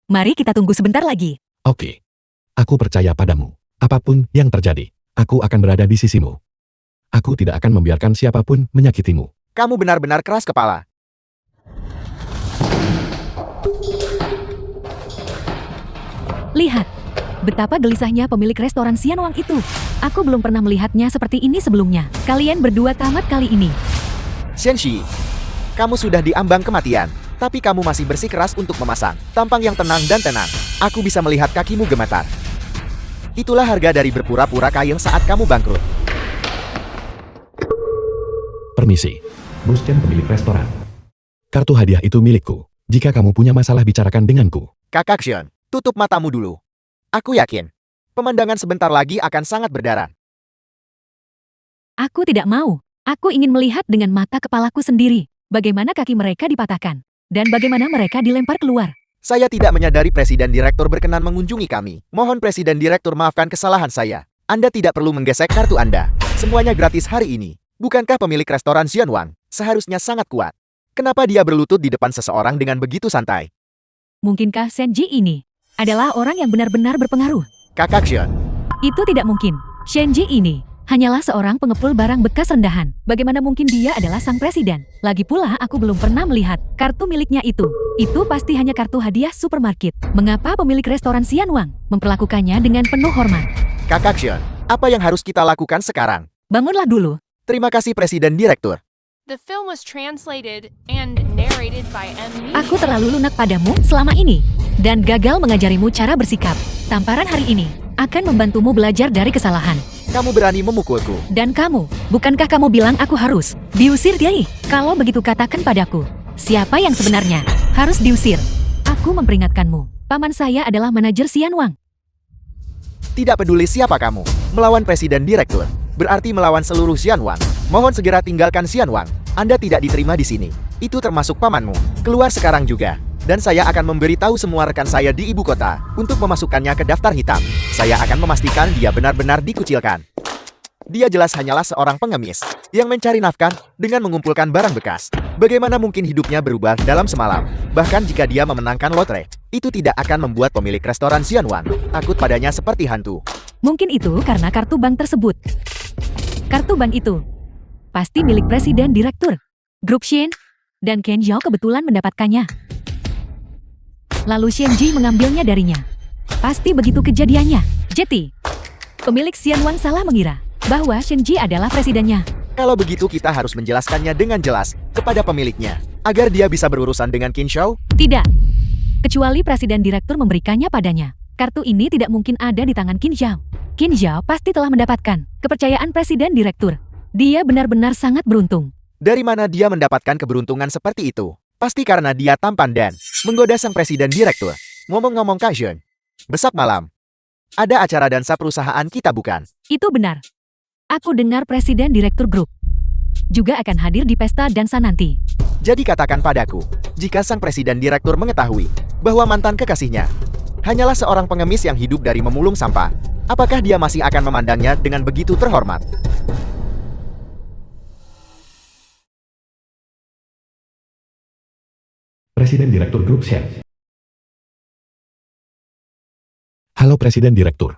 Mari kita tunggu sebentar lagi. Oke. Aku percaya padamu. Apapun yang terjadi, aku akan berada di sisimu. Aku tidak akan membiarkan siapapun menyakitimu. Kamu benar-benar keras kepala. Lihat, betapa gelisahnya pemilik restoran Xianwang itu. Aku belum pernah melihatnya seperti ini sebelumnya. Kalian berdua tamat kali ini. Shenxi, kamu sudah diambang kematian, tapi kamu masih bersikeras untuk memasang tampang yang tenang dan tenang. Aku bisa melihat kakimu gemetar. Itulah harga dari berpura-pura kaya saat kamu bangkrut. Permisi. Bos Chen pemilik restoran. Kartu hadiah itu milikku. Jika kamu punya masalah, bicarakan denganku. Kakak Xion, tutup matamu dulu. Aku yakin, pemandangan sebentar lagi akan sangat berdarah. Aku tidak mau. Aku ingin melihat dengan mata kepalaku sendiri bagaimana kaki mereka dipatahkan dan bagaimana mereka dilempar keluar. Saya tidak menyadari Presiden Direktur berkenan mengunjungi kami. Mohon Presiden Direktur maafkan kesalahan saya. Anda tidak perlu menggesek kartu Anda. Semuanya gratis hari ini. Bukankah pemilik restoran Xianwang seharusnya sangat kuat? Kenapa dia berlutut di depan seseorang dengan begitu santai? Mungkinkah Shenji ini adalah orang yang benar-benar berpengaruh? Kakak Xion, Itu tidak mungkin. Shenji ini hanyalah seorang pengepul barang bekas rendahan. Bagaimana mungkin dia adalah sang presiden? Lagi pula aku belum pernah melihat kartu miliknya itu. Itu pasti hanya kartu hadiah supermarket. Mengapa pemilik restoran Xianwang memperlakukannya dengan penuh hormat? Kakak Xion, apa yang harus kita lakukan sekarang? Bangunlah dulu. Terima kasih Presiden Direktur. The film was translated and narrated by M. Aku terlalu lunak padamu selama ini dan gagal mengajarimu cara bersikap. Tamparan hari ini akan membantumu belajar dari kesalahan. Kamu berani memukulku. Dan kamu, bukankah kamu bilang aku harus diusir dia? Kalau begitu katakan padaku, siapa yang sebenarnya harus diusir? Aku memperingatkanmu, paman saya adalah manajer Xianwang. Tidak peduli siapa kamu, melawan Presiden Direktur berarti melawan seluruh Xianwang. Mohon segera tinggalkan Xianwang. Anda tidak diterima di sini. Itu termasuk pamanmu. Keluar sekarang juga. Dan saya akan memberitahu semua rekan saya di ibu kota untuk memasukkannya ke daftar hitam. Saya akan memastikan dia benar-benar dikucilkan. Dia jelas hanyalah seorang pengemis yang mencari nafkah dengan mengumpulkan barang bekas. Bagaimana mungkin hidupnya berubah dalam semalam? Bahkan jika dia memenangkan lotre, itu tidak akan membuat pemilik restoran Xianwang takut padanya seperti hantu. Mungkin itu karena kartu bank tersebut. Kartu bank itu pasti milik presiden direktur. Grup Shen dan Ken Zhao kebetulan mendapatkannya. Lalu Shen Ji mengambilnya darinya. Pasti begitu kejadiannya. Jeti, pemilik Xian Wang salah mengira bahwa Shen Ji adalah presidennya. Kalau begitu kita harus menjelaskannya dengan jelas kepada pemiliknya, agar dia bisa berurusan dengan Qin Shao. Tidak. Kecuali presiden direktur memberikannya padanya. Kartu ini tidak mungkin ada di tangan Qin Zhao. Qin Zhao pasti telah mendapatkan kepercayaan presiden direktur. Dia benar-benar sangat beruntung. Dari mana dia mendapatkan keberuntungan seperti itu? Pasti karena dia tampan dan menggoda sang presiden direktur. Ngomong-ngomong Kak Jun, besok malam ada acara dansa perusahaan kita bukan? Itu benar. Aku dengar presiden direktur grup juga akan hadir di pesta dansa nanti. Jadi katakan padaku, jika sang presiden direktur mengetahui bahwa mantan kekasihnya hanyalah seorang pengemis yang hidup dari memulung sampah, apakah dia masih akan memandangnya dengan begitu terhormat? Presiden Direktur Grup Shen. Halo Presiden Direktur.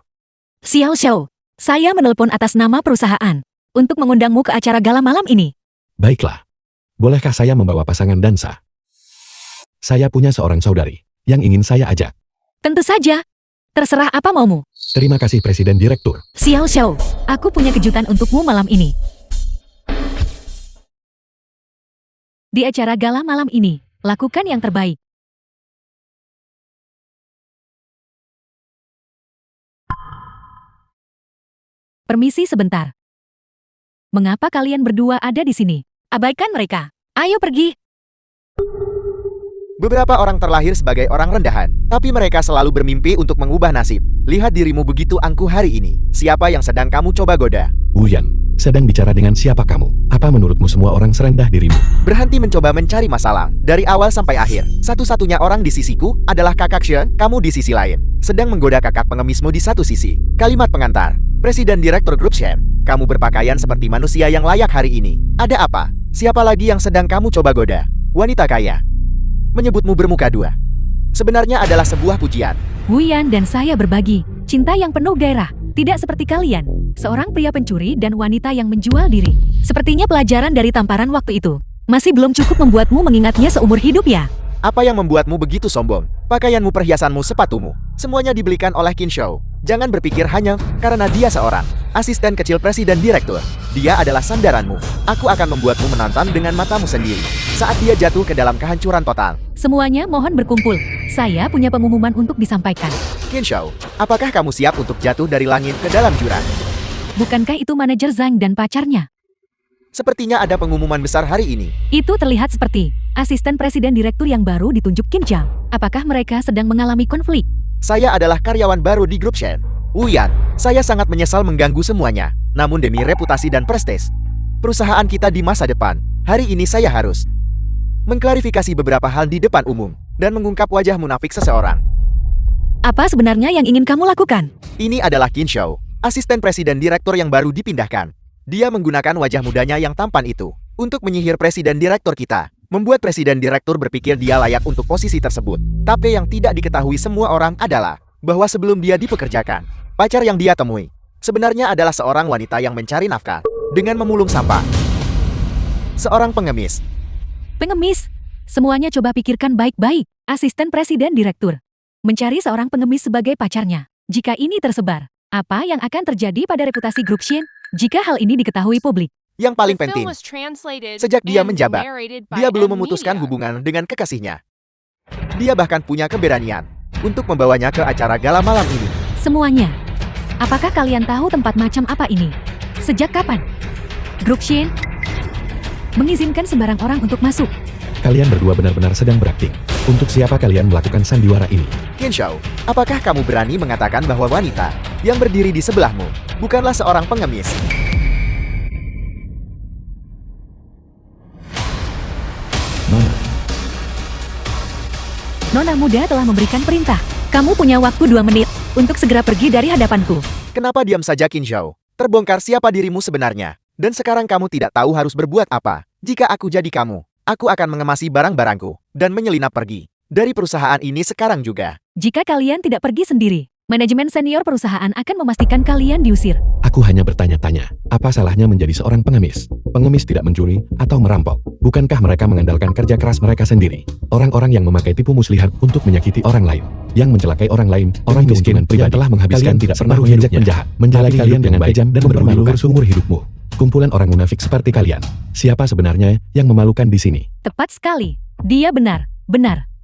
Xiao Xiao, saya menelpon atas nama perusahaan untuk mengundangmu ke acara gala malam ini. Baiklah. Bolehkah saya membawa pasangan dansa? Saya punya seorang saudari yang ingin saya ajak. Tentu saja. Terserah apa maumu. Terima kasih Presiden Direktur. Xiao Xiao, aku punya kejutan untukmu malam ini. Di acara gala malam ini, lakukan yang terbaik. Permisi sebentar. Mengapa kalian berdua ada di sini? Abaikan mereka. Ayo pergi. Beberapa orang terlahir sebagai orang rendahan, tapi mereka selalu bermimpi untuk mengubah nasib. Lihat dirimu begitu angkuh hari ini. Siapa yang sedang kamu coba goda? Wuyan, sedang bicara dengan siapa kamu? Apa menurutmu semua orang serendah dirimu? Berhenti mencoba mencari masalah. Dari awal sampai akhir, satu-satunya orang di sisiku adalah kakak Shen, kamu di sisi lain. Sedang menggoda kakak pengemismu di satu sisi. Kalimat pengantar. Presiden Direktur Grup Shen, kamu berpakaian seperti manusia yang layak hari ini. Ada apa? Siapa lagi yang sedang kamu coba goda? Wanita kaya. Menyebutmu bermuka dua. Sebenarnya adalah sebuah pujian. Wuyan dan saya berbagi cinta yang penuh gairah. Tidak seperti kalian, seorang pria pencuri dan wanita yang menjual diri. Sepertinya pelajaran dari tamparan waktu itu masih belum cukup membuatmu mengingatnya seumur hidup ya? Apa yang membuatmu begitu sombong? Pakaianmu, perhiasanmu, sepatumu, semuanya dibelikan oleh Qin Shao. Jangan berpikir hanya karena dia seorang asisten kecil presiden direktur. Dia adalah sandaranmu. Aku akan membuatmu menonton dengan matamu sendiri saat dia jatuh ke dalam kehancuran total. Semuanya mohon berkumpul. Saya punya pengumuman untuk disampaikan. Qin Shao, apakah kamu siap untuk jatuh dari langit ke dalam jurang? Bukankah itu manajer Zhang dan pacarnya? Sepertinya ada pengumuman besar hari ini. Itu terlihat seperti asisten presiden direktur yang baru ditunjuk Qin Zhao. Apakah mereka sedang mengalami konflik? Saya adalah karyawan baru di grup Shen. Wuyan, saya sangat menyesal mengganggu semuanya. Namun demi reputasi dan prestis perusahaan kita di masa depan, hari ini saya harus mengklarifikasi beberapa hal di depan umum dan mengungkap wajah munafik seseorang. Apa sebenarnya yang ingin kamu lakukan? Ini adalah Qin Shao, asisten presiden direktur yang baru dipindahkan. Dia menggunakan wajah mudanya yang tampan itu untuk menyihir presiden direktur kita, membuat presiden direktur berpikir dia layak untuk posisi tersebut. Tapi yang tidak diketahui semua orang adalah bahwa sebelum dia dipekerjakan, pacar yang dia temui sebenarnya adalah seorang wanita yang mencari nafkah dengan memulung sampah. Seorang pengemis. Pengemis? Semuanya coba pikirkan baik-baik. Asisten presiden direktur mencari seorang pengemis sebagai pacarnya. Jika ini tersebar, apa yang akan terjadi pada reputasi grup Shen jika hal ini diketahui publik? Yang paling The film penting, was translated sejak dia and menjabat, narrated by dia belum M memutuskan Media. hubungan dengan kekasihnya. Dia bahkan punya keberanian untuk membawanya ke acara gala malam ini. Semuanya. Apakah kalian tahu tempat macam apa ini? Sejak kapan grup Shen mengizinkan sembarang orang untuk masuk? Kalian berdua benar-benar sedang berakting. Untuk siapa kalian melakukan sandiwara ini? Qin Shao, apakah kamu berani mengatakan bahwa wanita yang berdiri di sebelahmu bukanlah seorang pengemis? Nona, Nona muda telah memberikan perintah. Kamu punya waktu 2 menit untuk segera pergi dari hadapanku. Kenapa diam saja Qin Shao? Terbongkar siapa dirimu sebenarnya. Dan sekarang kamu tidak tahu harus berbuat apa. Jika aku jadi kamu, aku akan mengemasi barang-barangku dan menyelinap pergi dari perusahaan ini sekarang juga. Jika kalian tidak pergi sendiri, manajemen senior perusahaan akan memastikan kalian diusir. Aku hanya bertanya-tanya, apa salahnya menjadi seorang pengemis? Pengemis tidak mencuri atau merampok. Bukankah mereka mengandalkan kerja keras mereka sendiri? Orang-orang yang memakai tipu muslihat untuk menyakiti orang lain, yang mencelakai orang lain, orang miskin dan pribadi telah menghabiskan tidak pernah mengejek penjahat, menjalani kalian dengan kejam dan mempermalukan seumur hidupmu. Kumpulan orang munafik seperti kalian. Siapa sebenarnya yang memalukan di sini? Tepat sekali. Dia benar.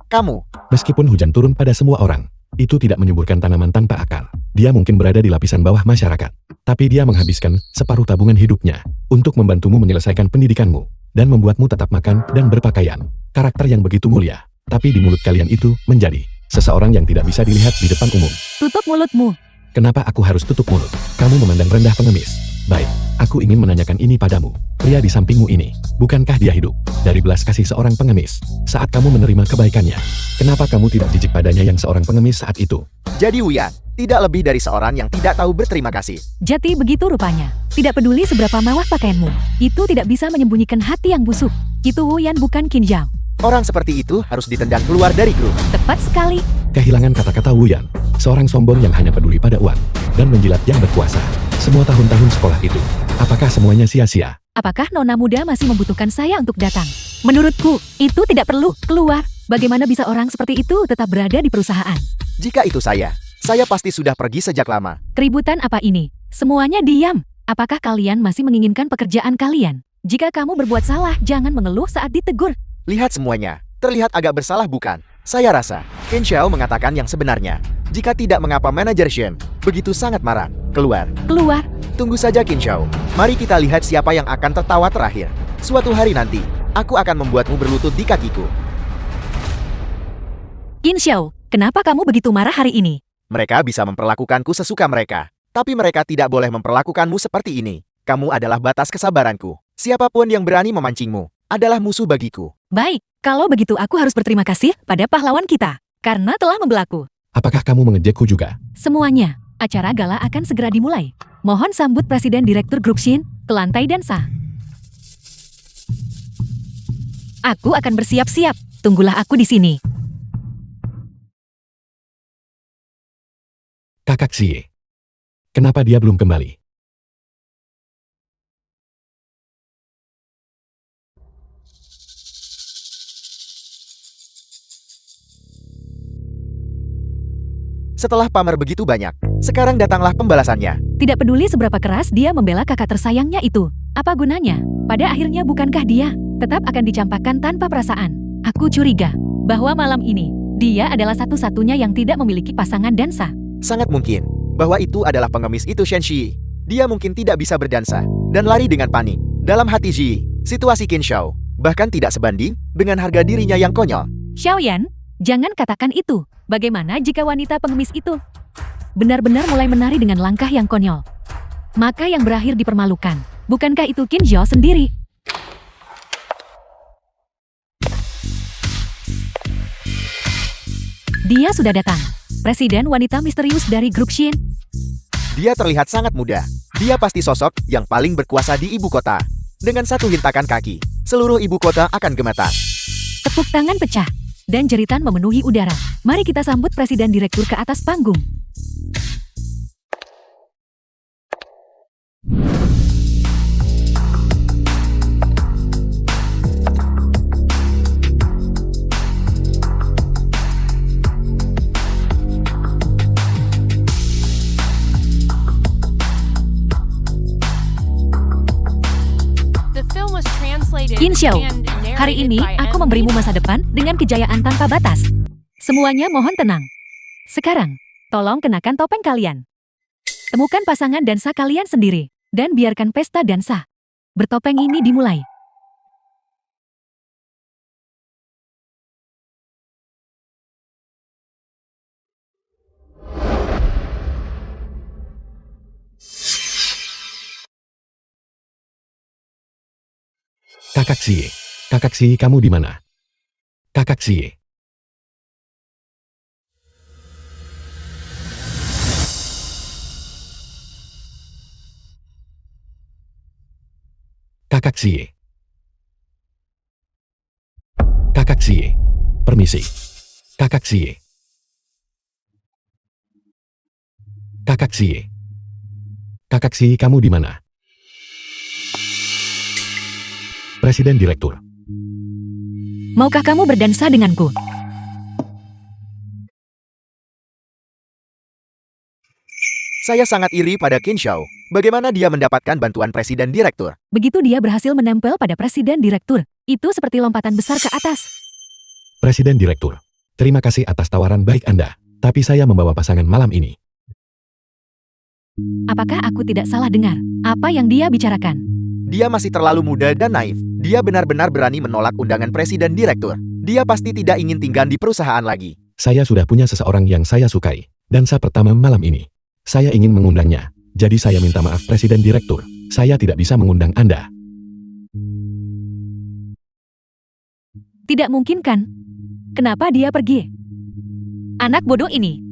Kamu, Meskipun hujan turun pada semua orang, itu tidak menyuburkan tanaman tanpa akar. Dia mungkin berada di lapisan bawah masyarakat, tapi dia menghabiskan separuh tabungan hidupnya untuk membantumu menyelesaikan pendidikanmu dan membuatmu tetap makan dan berpakaian. Karakter yang begitu mulia, tapi di mulut kalian itu menjadi seseorang yang tidak bisa dilihat di depan umum. Tutup mulutmu. Kenapa aku harus tutup mulut? Kamu memandang rendah pengemis. Baik, aku ingin menanyakan ini padamu. Pria di sampingmu ini, bukankah dia hidup dari belas kasih seorang pengemis saat kamu menerima kebaikannya? Kenapa kamu tidak jijik padanya yang seorang pengemis saat itu? jadi Wuyan, tidak lebih dari seorang yang tidak tahu berterima kasih. Jati begitu rupanya. Tidak peduli seberapa mewah pakaianmu. Itu tidak bisa menyembunyikan hati yang busuk. Itu Wuyan bukan Qin Zhao. Orang seperti itu harus ditendang keluar dari grup. Tepat sekali. Kehilangan kata-kata Wuyan, seorang sombong yang hanya peduli pada uang dan menjilat yang berkuasa. Semua tahun-tahun sekolah itu, apakah semuanya sia-sia? Apakah nona muda masih membutuhkan saya untuk datang? Menurutku, itu tidak perlu keluar. Bagaimana bisa orang seperti itu tetap berada di perusahaan? Jika itu saya pasti sudah pergi sejak lama. Keributan apa ini? Semuanya diam. Apakah kalian masih menginginkan pekerjaan kalian? Jika kamu berbuat salah, jangan mengeluh saat ditegur. Lihat semuanya, terlihat agak bersalah bukan? Saya rasa, Qin Xiao mengatakan yang sebenarnya. Jika tidak mengapa manajer Shen begitu sangat marah. Keluar. Tunggu saja Qin Xiao. Mari kita lihat siapa yang akan tertawa terakhir. Suatu hari nanti, aku akan membuatmu berlutut di kakiku. Qin Xiao, kenapa kamu begitu marah hari ini? Mereka bisa memperlakukanku sesuka mereka, tapi mereka tidak boleh memperlakukanmu seperti ini. Kamu adalah batas kesabaranku. Siapapun yang berani memancingmu adalah musuh bagiku. Baik, kalau begitu aku harus berterima kasih pada pahlawan kita, karena telah membelaku. Apakah kamu mengejekku juga? Semuanya, acara gala akan segera dimulai. Mohon sambut Presiden Direktur Grup Shin ke lantai dansa. Aku akan bersiap-siap. Tunggulah aku di sini. Kakak Xie. Kenapa dia belum kembali? Setelah pamer begitu banyak, sekarang datanglah pembalasannya. Tidak peduli seberapa keras dia membela kakak tersayangnya itu. Apa gunanya? Pada akhirnya bukankah dia tetap akan dicampakkan tanpa perasaan? Aku curiga bahwa malam ini dia adalah satu-satunya yang tidak memiliki pasangan dansa. Sangat mungkin bahwa itu adalah pengemis itu Shen Shi. Dia mungkin tidak bisa berdansa dan lari dengan panik. Dalam hati Ji, situasi Qin Xiao bahkan tidak sebanding dengan harga dirinya yang konyol. Xiaoyan, jangan katakan itu. Bagaimana jika wanita pengemis itu benar-benar mulai menari dengan langkah yang konyol? Maka yang berakhir dipermalukan. Bukankah itu Qin Zhao sendiri? Dia sudah datang. Presiden wanita misterius dari grup Shin. Dia terlihat sangat muda. Dia pasti sosok yang paling berkuasa di ibu kota. Dengan satu hentakan kaki, seluruh ibu kota akan gemetar. Tepuk tangan pecah dan jeritan memenuhi udara. Mari kita sambut Presiden Direktur ke atas panggung. The film was translated Qin Xiao, and hari narrated ini by aku N. memberimu Lee. masa depan dengan kejayaan tanpa batas. Semuanya mohon tenang. Sekarang, tolong kenakan topeng kalian. Temukan pasangan dansa kalian sendiri, dan biarkan pesta dansa bertopeng ini dimulai. Kakak Xie. Kakak Xie, kamu di mana? Kakak Xie. Kakak Xie. Kakak Xie. Permisi. Kakak Xie. Kakak Xie. Kakak Si, kamu di mana? Presiden Direktur. Maukah kamu berdansa denganku? Saya sangat iri pada Qin Shao. Bagaimana dia mendapatkan bantuan Presiden Direktur? Begitu dia berhasil menempel pada Presiden Direktur, itu seperti lompatan besar ke atas. Presiden Direktur. Terima kasih atas tawaran baik Anda. Tapi saya membawa pasangan malam ini. Apakah aku tidak salah dengar apa yang dia bicarakan? Dia masih terlalu muda dan naif. Dia benar-benar berani menolak undangan Presiden Direktur. Dia pasti tidak ingin tinggal di perusahaan lagi. Saya sudah punya seseorang yang saya sukai. Dansa pertama malam ini. Saya ingin mengundangnya. Jadi saya minta maaf Presiden Direktur. Saya tidak bisa mengundang Anda. Tidak mungkin kan? Kenapa dia pergi? Anak bodoh ini.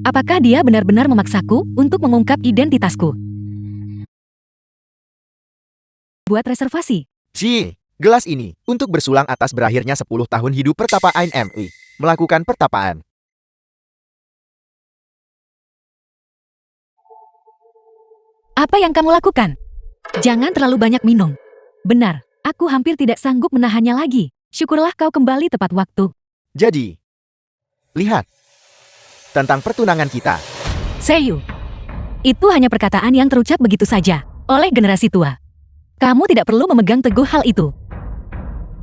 Apakah dia benar-benar memaksaku untuk mengungkap identitasku? Buat reservasi. Si, gelas ini untuk bersulang atas berakhirnya 10 tahun hidup pertapaan MI. Melakukan pertapaan. Apa yang kamu lakukan? Jangan terlalu banyak minum. Benar, aku hampir tidak sanggup menahannya lagi. Syukurlah kau kembali tepat waktu. Jadi, lihat. Tentang pertunangan kita. Seiyu. Itu hanya perkataan yang terucap begitu saja oleh generasi tua. Kamu tidak perlu memegang teguh hal itu.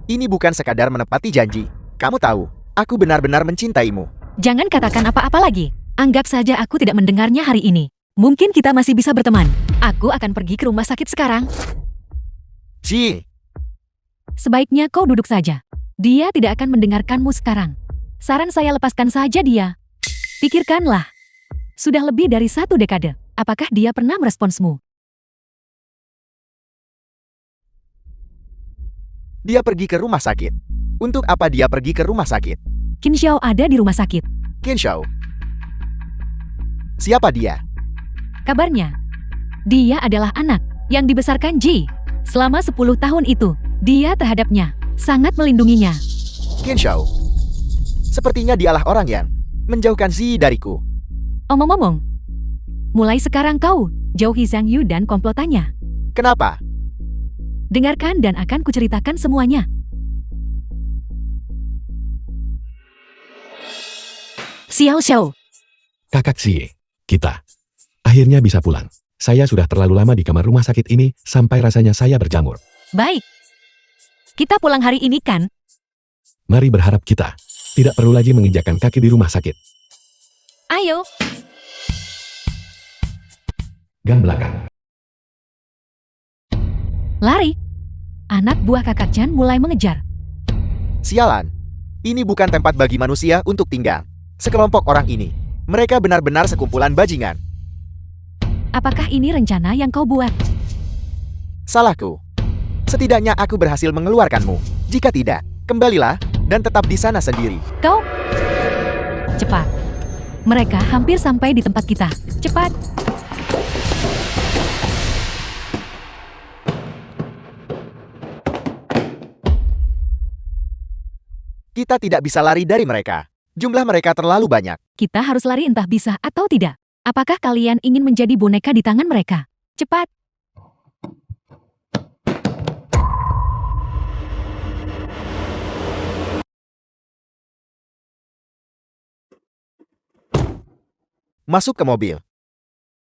Ini bukan sekadar menepati janji. Kamu tahu, aku benar-benar mencintaimu. Jangan katakan apa-apa lagi. Anggap saja aku tidak mendengarnya hari ini. Mungkin kita masih bisa berteman. Aku akan pergi ke rumah sakit sekarang. Si, Sebaiknya kau duduk saja. Dia tidak akan mendengarkanmu sekarang. Saran saya lepaskan saja dia. Pikirkanlah. Sudah lebih dari 1 dekade. Apakah dia pernah meresponsmu? dia pergi ke rumah sakit. Untuk apa dia pergi ke rumah sakit? Qin Xiao ada di rumah sakit. Qin Shao. Siapa dia? Kabarnya, dia adalah anak yang dibesarkan Ji. Selama 10 tahun itu, dia terhadapnya sangat melindunginya. Qin Shao. Sepertinya dialah orang yang menjauhkan Zi dariku. Omong-omong, mulai sekarang kau jauhi Zhang Yu dan komplotannya. Kenapa? Dengarkan dan akan kuceritakan semuanya. Xiao Xiao, Kakak Si, kita akhirnya bisa pulang. Saya sudah terlalu lama di kamar rumah sakit ini sampai rasanya saya berjamur. baik. Kita pulang hari ini kan? Mari berharap kita tidak perlu lagi menginjakkan kaki di rumah sakit. Ayo. Gang belakang. Lari. Anak buah kakak Chan mulai mengejar. Sialan. Ini bukan tempat bagi manusia untuk tinggal. Sekelompok orang ini. Mereka benar-benar sekumpulan bajingan. Apakah ini rencana yang kau buat? Salahku. Setidaknya aku berhasil mengeluarkanmu. Jika tidak, kembalilah dan tetap di sana sendiri. Kau? Cepat. Mereka hampir sampai di tempat kita. Cepat. Kita tidak bisa lari dari mereka. Jumlah mereka terlalu banyak. Kita harus lari entah bisa atau tidak. Apakah kalian ingin menjadi boneka di tangan mereka? Cepat. Masuk ke mobil.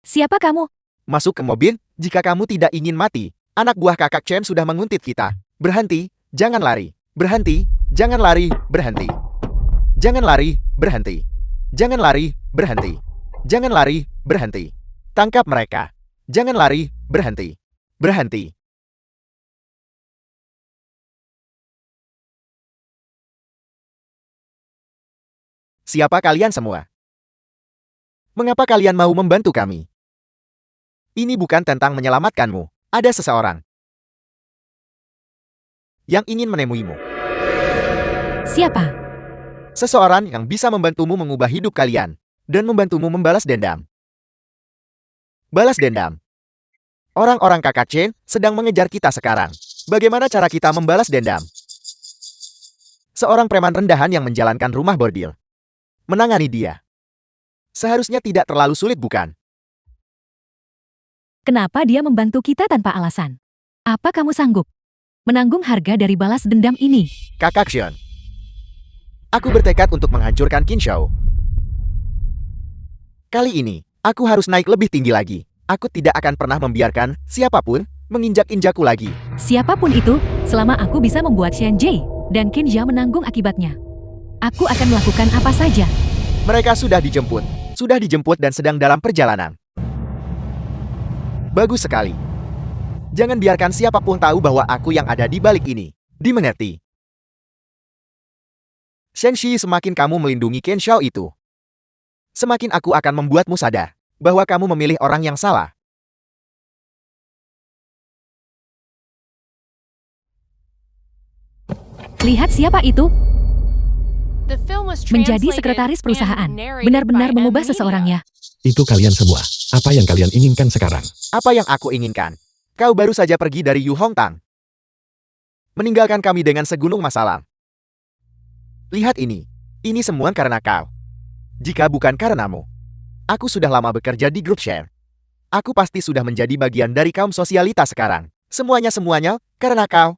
Siapa kamu? Masuk ke mobil, jika kamu tidak ingin mati. Anak buah kakak Chen sudah menguntit kita. Berhenti, jangan lari. Berhenti, jangan lari, berhenti. Jangan lari, berhenti. Jangan lari, berhenti. Jangan lari, berhenti. Tangkap mereka. Jangan lari, berhenti. Berhenti. Siapa kalian semua? Mengapa kalian mau membantu kami? Ini bukan tentang menyelamatkanmu. Ada seseorang yang ingin menemuimu. Siapa? Seseorang yang bisa membantumu mengubah hidup kalian dan membantumu membalas dendam. Balas dendam. Orang-orang kakak Chen sedang mengejar kita sekarang. Bagaimana cara kita membalas dendam? Seorang preman rendahan yang menjalankan rumah bordil. Menangani dia. Seharusnya tidak terlalu sulit, bukan? Kenapa dia membantu kita tanpa alasan? Apa kamu sanggup menanggung harga dari balas dendam ini? Kakak Xion. Aku bertekad untuk menghancurkan Qin Xiao. Kali ini, aku harus naik lebih tinggi lagi. Aku tidak akan pernah membiarkan siapapun menginjak-injakku lagi. Siapapun itu, selama aku bisa membuat Shen Jie dan Qin Jia menanggung akibatnya, aku akan melakukan apa saja. Mereka sudah dijemput dan sedang dalam perjalanan. Bagus sekali. Jangan biarkan siapapun tahu bahwa aku yang ada di balik ini. Dimengerti? Shen Shi, semakin kamu melindungi Qin Xiao itu, semakin aku akan membuatmu sadar bahwa kamu memilih orang yang salah. Lihat siapa itu? The film was Menjadi translated sekretaris perusahaan. and narrated Benar-benar by mengubah M Media. seseorangnya. Itu kalian semua. Apa yang kalian inginkan sekarang? Apa yang aku inginkan? Kau baru saja pergi dari Yu Hongtang, meninggalkan kami dengan segunung masalah. Lihat ini. Ini semua karena kau. Jika bukan karenamu, aku sudah lama bekerja di grup share. Aku pasti sudah menjadi bagian dari kaum sosialita sekarang. Semuanya karena kau.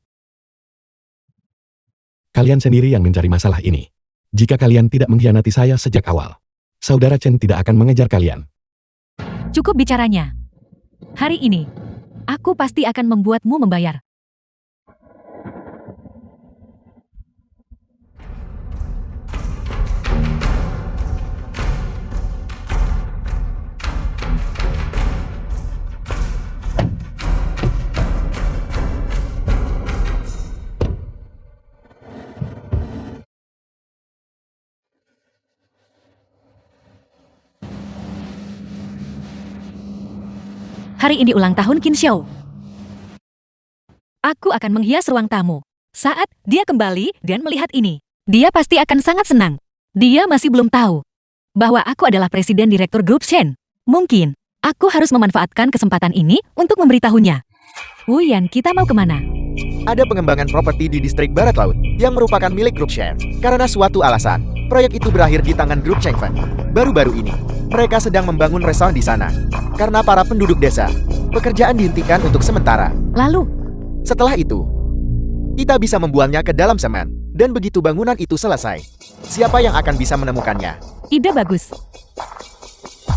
Kalian sendiri yang mencari masalah ini. Jika kalian tidak mengkhianati saya sejak awal, Saudara Chen tidak akan mengejar kalian. Cukup bicaranya. Hari ini, aku pasti akan membuatmu membayar. Hari ini ulang tahun Qin Xiao. Aku akan menghias ruang tamu. Saat dia kembali dan melihat ini, dia pasti akan sangat senang. Dia masih belum tahu bahwa aku adalah presiden direktur grup Shen. Mungkin aku harus memanfaatkan kesempatan ini untuk memberitahunya. Wuyan, kita mau kemana? Ada pengembangan properti di distrik Barat Laut yang merupakan milik grup share. Karena suatu alasan, proyek itu berakhir di tangan grup Chengfen. Baru-baru ini, mereka sedang membangun resort di sana. Karena para penduduk desa, pekerjaan dihentikan untuk sementara. Lalu, Setelah itu, kita bisa membuangnya ke dalam semen. Dan begitu bangunan itu selesai, siapa yang akan bisa menemukannya? ide bagus.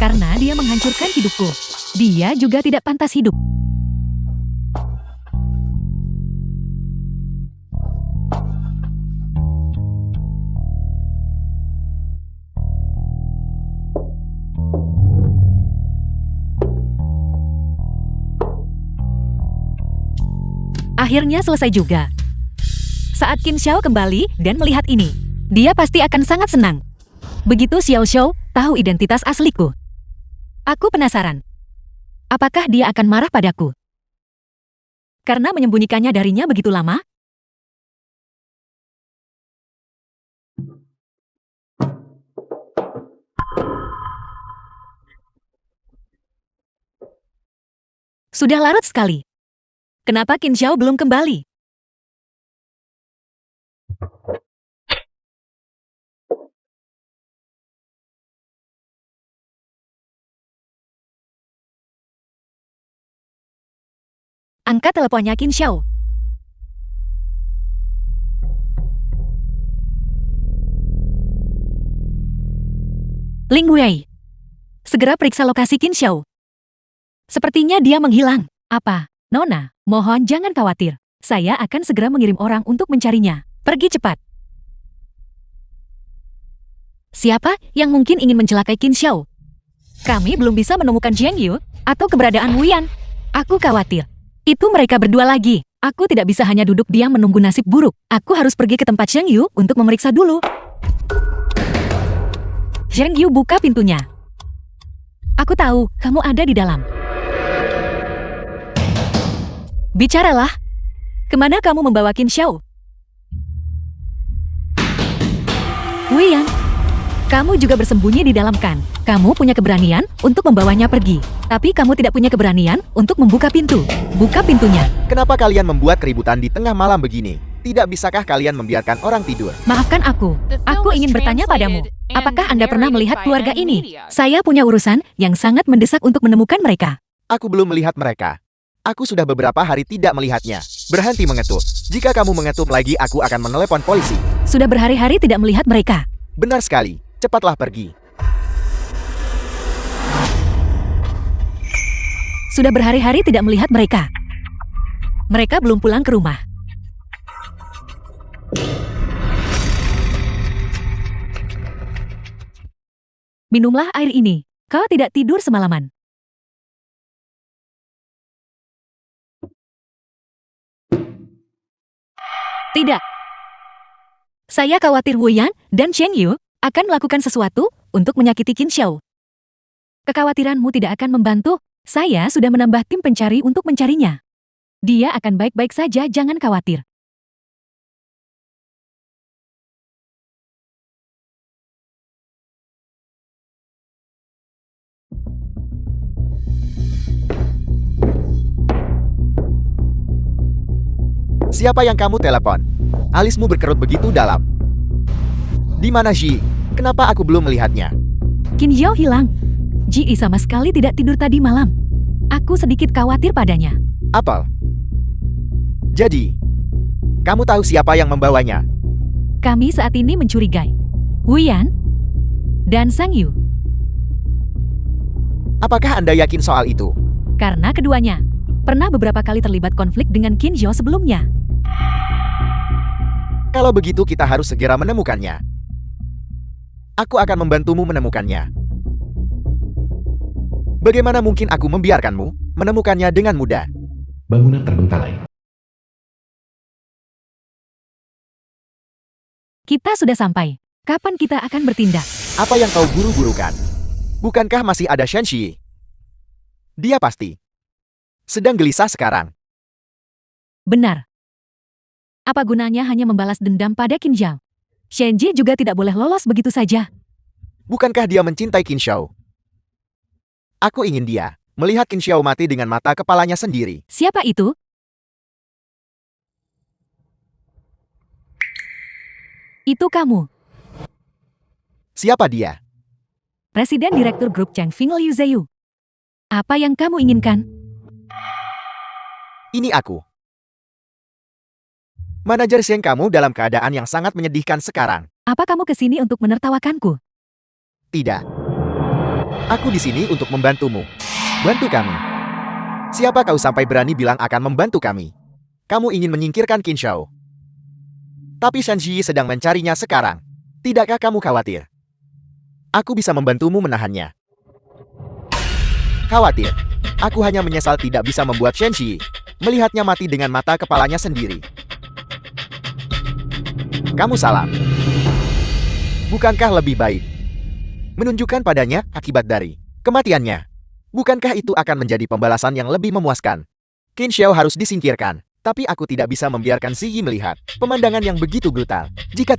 Karena dia menghancurkan hidupku. Dia juga tidak pantas hidup. Akhirnya selesai juga. Saat Qin Xiao kembali dan melihat ini, dia pasti akan sangat senang. Begitu Xiao Xiao tahu identitas asliku. Aku penasaran. Apakah dia akan marah padaku? Karena menyembunyikannya darinya begitu lama? Sudah larut sekali. Kenapa Qin Xiao belum kembali? Angkat teleponnya Qin Xiao. Ling Wei. Segera periksa lokasi Qin Xiao. Sepertinya dia menghilang. Apa, Nona? Mohon jangan khawatir. Saya akan segera mengirim orang untuk mencarinya. Pergi cepat. Siapa yang mungkin ingin mencelakai Qin Xiao? Kami belum bisa menemukan Jiang Yu atau keberadaan Wu Yan. Aku khawatir. Itu mereka berdua lagi. Aku tidak bisa hanya duduk diam menunggu nasib buruk. Aku harus pergi ke tempat Jiang Yu untuk memeriksa dulu. Jiang Yu, buka pintunya. Aku tahu kamu ada di dalam. Bicaralah. Kemana kamu membawa Qin Xiao? Wu Yan, kamu juga bersembunyi di dalam kan? Kamu punya keberanian untuk membawanya pergi. Tapi kamu tidak punya keberanian untuk membuka pintu. Buka pintunya. Kenapa kalian membuat keributan di tengah malam begini? Tidak bisakah kalian membiarkan orang tidur? Maafkan aku. Aku ingin bertanya padamu. Apakah Anda pernah melihat keluarga ini? Saya punya urusan yang sangat mendesak untuk menemukan mereka. Aku belum melihat mereka. Aku sudah beberapa hari tidak melihatnya. Berhenti mengetuk. Jika kamu mengetuk lagi, aku akan menelepon polisi. Sudah berhari-hari tidak melihat mereka. Benar sekali. Cepatlah pergi. Sudah berhari-hari tidak melihat mereka. Mereka belum pulang ke rumah. Minumlah air ini. Kau tidak tidur semalaman. Tidak. Saya khawatir Wu Yan dan Chen Yu akan melakukan sesuatu untuk menyakiti Qin Xiao. Kekhawatiranmu tidak akan membantu. Saya sudah menambah tim pencari untuk mencarinya. Dia akan baik-baik saja, jangan khawatir. Siapa yang kamu telepon? Alismu berkerut begitu dalam. Di mana Ji? Kenapa aku belum melihatnya? Qin Xiao hilang. Ji sama sekali tidak tidur tadi malam. Aku sedikit khawatir padanya. Apel. Jadi, kamu tahu siapa yang membawanya? Kami saat ini mencurigai Wu Yan dan Sang Yu. Apakah Anda yakin soal itu? Karena keduanya pernah beberapa kali terlibat konflik dengan Qin Xiao sebelumnya. Kalau begitu kita harus segera menemukannya. Aku akan membantumu menemukannya. Bagaimana mungkin aku membiarkanmu menemukannya dengan mudah? Bangunan terbengkalai. Kita sudah sampai. Kapan kita akan bertindak? Apa yang kau buru-burukan? Bukankah masih ada Shen Shi? Dia pasti sedang gelisah sekarang. Benar. Apa gunanya hanya membalas dendam pada Qin Xiao? Shenji juga tidak boleh lolos begitu saja. Bukankah dia mencintai Qin Xiao? Aku ingin dia melihat Qin Xiao mati dengan mata kepalanya sendiri. Siapa itu? Itu kamu, Siapa dia? Presiden Direktur Grup Changfeng Liu Zheyu. Apa yang kamu inginkan? Ini aku. Manajer Sheng, kamu dalam keadaan yang sangat menyedihkan sekarang. Apa kamu kesini untuk menertawakanku? Tidak. Aku di sini untuk membantumu. Bantu kami. Siapa kau sampai berani bilang akan membantu kami? Kamu ingin menyingkirkan Qin Xiao. Tapi Shen Ji sedang mencarinya sekarang. Tidakkah kamu khawatir? Aku bisa membantumu menahannya. Khawatir? Aku hanya menyesal tidak bisa membuat Shen Ji melihatnya mati dengan mata kepalanya sendiri. Kamu salah. Bukankah lebih baik menunjukkan padanya akibat dari kematiannya? Bukankah itu akan menjadi pembalasan yang lebih memuaskan? Qin Xiao harus disingkirkan, tapi aku tidak bisa membiarkan Ziyi melihat pemandangan yang begitu brutal. Jika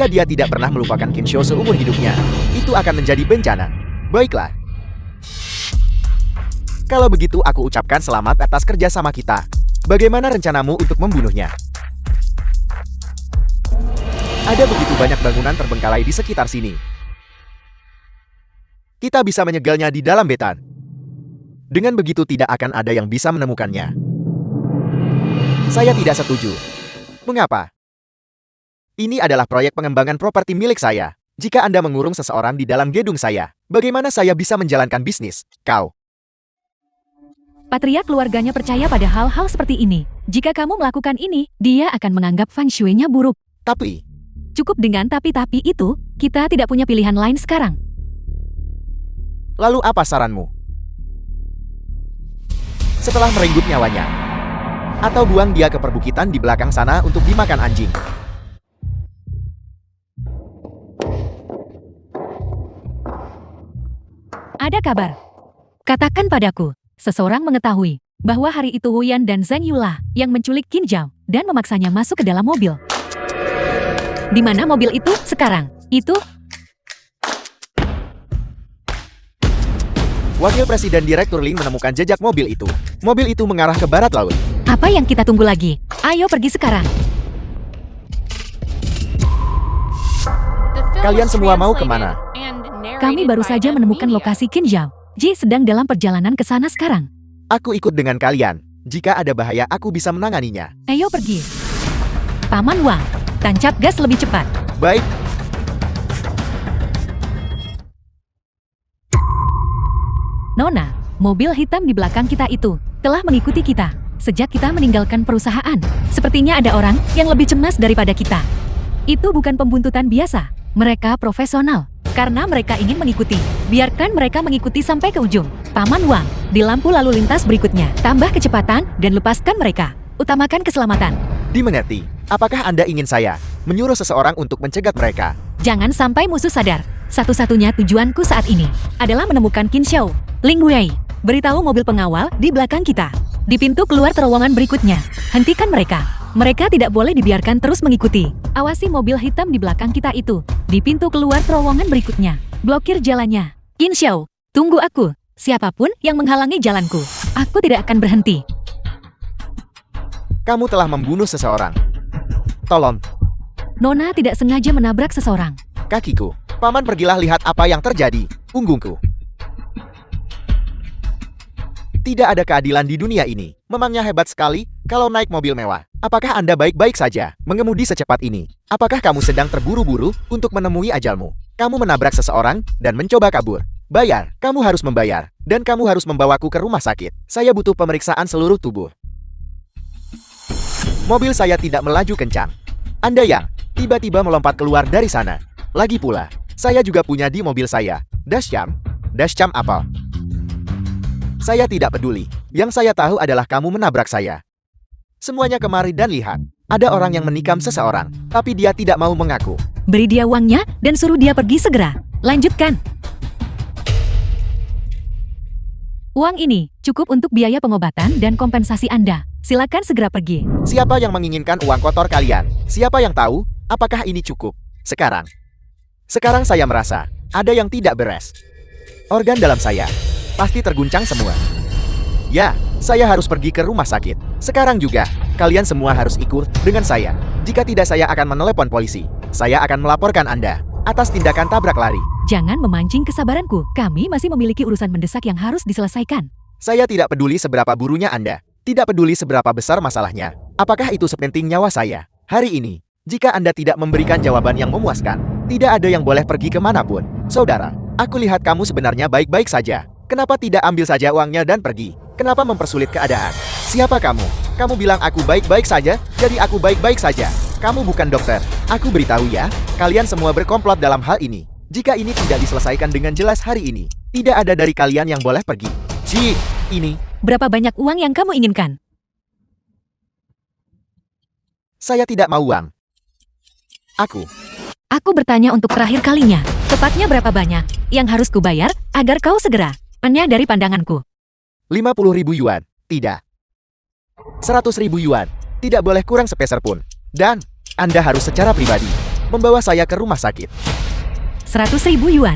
dia tidak pernah melupakan Qin Xiao seumur hidupnya, itu akan menjadi bencana. Baiklah. Kalau begitu aku ucapkan selamat atas kerjasama kita. Bagaimana rencanamu untuk membunuhnya? Ada begitu banyak bangunan terbengkalai di sekitar sini. Kita bisa menyegelnya di dalam beton. Dengan begitu tidak akan ada yang bisa menemukannya. Saya tidak setuju. Mengapa? Ini adalah proyek pengembangan properti milik saya. Jika Anda mengurung seseorang di dalam gedung saya, bagaimana saya bisa menjalankan bisnis? Kau. Patria keluarganya percaya pada hal-hal seperti ini. Jika kamu melakukan ini, dia akan menganggap feng shui-nya buruk. Tapi, Cukup dengan tapi-tapi itu, kita tidak punya pilihan lain sekarang. lalu apa saranmu? Setelah merenggut nyawanya, atau buang dia ke perbukitan di belakang sana untuk dimakan anjing. Ada kabar. Katakan padaku, seseorang mengetahui bahwa hari itu Wu Yan dan Zhang Yula yang menculik Qin Xiao dan memaksanya masuk ke dalam mobil. Di mana mobil itu sekarang? Itu Wakil Presiden Direktur Ling menemukan jejak mobil itu. Mobil itu mengarah ke barat laut. apa yang kita tunggu lagi? Ayo pergi sekarang. The film Kalian was semua mau translated kemana? and narrated Kami baru by saja M menemukan Media. lokasi Qin Xiao. Ji sedang dalam perjalanan ke sana sekarang. Aku ikut dengan kalian. Jika ada bahaya, aku bisa menanganinya. Ayo pergi. Paman Wang, tancap gas lebih cepat. Baik, Nona, mobil hitam di belakang kita itu telah mengikuti kita sejak kita meninggalkan perusahaan. Sepertinya ada orang yang lebih cemas daripada kita. Itu bukan pembuntutan biasa. Mereka profesional. Karena mereka ingin mengikuti. Biarkan mereka mengikuti sampai ke ujung. Paman Wang, di lampu lalu lintas berikutnya, tambah kecepatan dan lepaskan mereka. Utamakan keselamatan. dimengerti. Apakah Anda ingin saya menyuruh seseorang untuk mencegat mereka? Jangan sampai musuh sadar. Satu-satunya tujuanku saat ini adalah menemukan Qin Xiao. Ling Wei, beritahu mobil pengawal di belakang kita. Di pintu keluar terowongan berikutnya, hentikan mereka. Mereka tidak boleh dibiarkan terus mengikuti. Awasi mobil hitam di belakang kita itu. Di pintu keluar terowongan berikutnya, blokir jalannya. Qin Xiao, tunggu aku. Siapapun yang menghalangi jalanku, aku tidak akan berhenti. Kamu telah membunuh seseorang. Tolong, Nona tidak sengaja menabrak seseorang. kakiku. Paman, pergilah lihat apa yang terjadi. Punggungku. Tidak ada keadilan di dunia ini. Memangnya hebat sekali kalau naik mobil mewah. Apakah Anda baik-baik saja mengemudi secepat ini? Apakah kamu sedang terburu-buru untuk menemui ajalmu? Kamu menabrak seseorang dan mencoba kabur. Bayar, kamu harus membayar. Dan kamu harus membawaku ke rumah sakit. Saya butuh pemeriksaan seluruh tubuh. Mobil saya tidak melaju kencang. Anda yang tiba-tiba melompat keluar dari sana. Lagi pula, saya juga punya di mobil saya. Dashcam. Dashcam apa? Saya tidak peduli. Yang saya tahu adalah kamu menabrak saya. Semuanya kemari dan lihat. Ada orang yang menikam seseorang, tapi dia tidak mau mengaku. Beri dia uangnya dan suruh dia pergi segera. Lanjutkan. Uang ini cukup untuk biaya pengobatan dan kompensasi Anda. Silakan segera pergi. Siapa yang menginginkan uang kotor kalian? Siapa yang tahu apakah ini cukup? Sekarang saya merasa ada yang tidak beres. Organ dalam saya pasti terguncang semua. Ya, saya harus pergi ke rumah sakit. Sekarang juga, kalian semua harus ikut dengan saya. Jika tidak, saya akan menelepon polisi. Saya akan melaporkan Anda atas tindakan tabrak lari. Jangan memancing kesabaranku. Kami masih memiliki urusan mendesak yang harus diselesaikan. Saya tidak peduli seberapa burunya Anda. Tidak peduli seberapa besar masalahnya. Apakah itu sepenting nyawa saya? Hari ini, jika Anda tidak memberikan jawaban yang memuaskan, tidak ada yang boleh pergi kemanapun. Saudara, aku lihat kamu sebenarnya baik-baik saja. Kenapa tidak ambil saja uangnya dan pergi? Kenapa mempersulit keadaan? Siapa kamu? Kamu bilang aku baik-baik saja, jadi aku baik-baik saja. Kamu bukan dokter. Aku beritahu ya, kalian semua berkomplot dalam hal ini. Jika ini tidak diselesaikan dengan jelas hari ini, tidak ada dari kalian yang boleh pergi. Ini, Berapa banyak uang yang kamu inginkan? saya tidak mau uang. Aku bertanya untuk terakhir kalinya. Tepatnya berapa banyak yang harus kubayar agar kau segera dari pandanganku. 50.000 yuan, tidak. 100.000 yuan, tidak boleh kurang sepeser pun. Dan, Anda harus secara pribadi membawa saya ke rumah sakit. 100.000 yuan.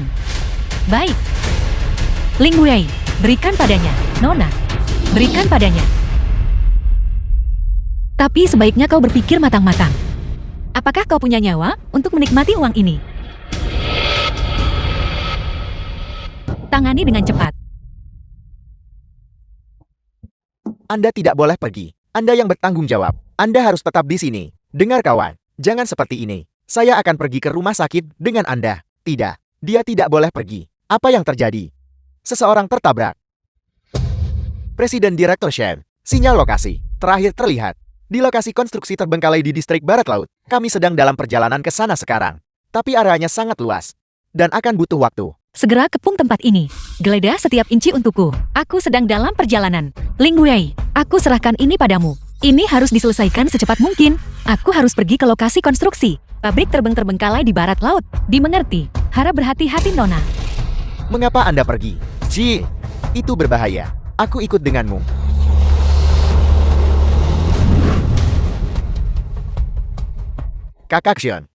Baik. Ling Wei, berikan padanya. Nona, berikan padanya. Tapi sebaiknya kau berpikir matang-matang. Apakah kau punya nyawa untuk menikmati uang ini? Tangani dengan cepat. Anda tidak boleh pergi. Anda yang bertanggung jawab. Anda harus tetap di sini. Dengar kawan, jangan seperti ini. Saya akan pergi ke rumah sakit dengan Anda. Tidak, dia tidak boleh pergi. Apa yang terjadi? Seseorang tertabrak. Presiden Direktur Shen, sinyal lokasi. Terakhir terlihat. Di lokasi konstruksi terbengkalai di distrik Barat Laut. Kami sedang dalam perjalanan ke sana sekarang. Tapi areanya sangat luas. Dan akan butuh waktu. Segera kepung tempat ini. Geledah setiap inci untukku. Aku sedang dalam perjalanan. Ling Wei, aku serahkan ini padamu. Ini harus diselesaikan secepat mungkin. Aku harus pergi ke lokasi konstruksi. Pabrik terbengkalai di barat laut. Dimengerti. Harap berhati-hati, Nona. Mengapa Anda pergi? Itu berbahaya. Aku ikut denganmu. Kakak Xion.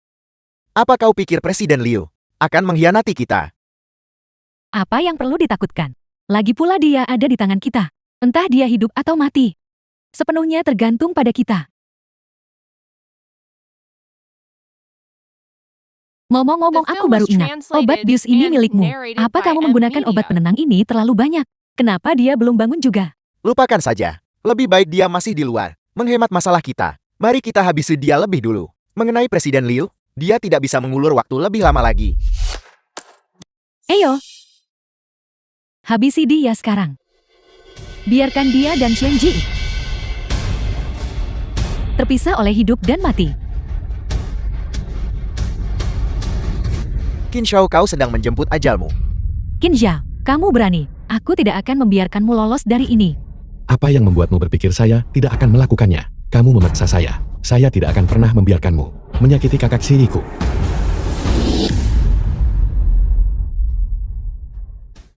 Apa kau pikir Presiden Liu akan mengkhianati kita? Apa yang perlu ditakutkan? Lagi pula dia ada di tangan kita. Entah dia hidup atau mati. Sepenuhnya tergantung pada kita. Ngomong-ngomong, The aku film baru was ingat, obat translated bius ini and milikmu. narrated Apa by kamu M menggunakan obat Media. penenang ini terlalu banyak? Kenapa dia belum bangun juga? Lupakan saja. Lebih baik dia masih di luar. Menghemat masalah kita. Mari kita habisi dia lebih dulu. Mengenai Presiden Liu, dia tidak bisa mengulur waktu lebih lama lagi. Ayo. Habisi dia sekarang. Biarkan dia dan Shenji terpisah oleh hidup dan mati. Qin Shao, kau sedang menjemput ajalmu. Qin Zhao, kamu berani. Aku tidak akan membiarkanmu lolos dari ini. Apa yang membuatmu berpikir saya tidak akan melakukannya? Kamu memaksa saya. Saya tidak akan pernah membiarkanmu menyakiti kakak siriku.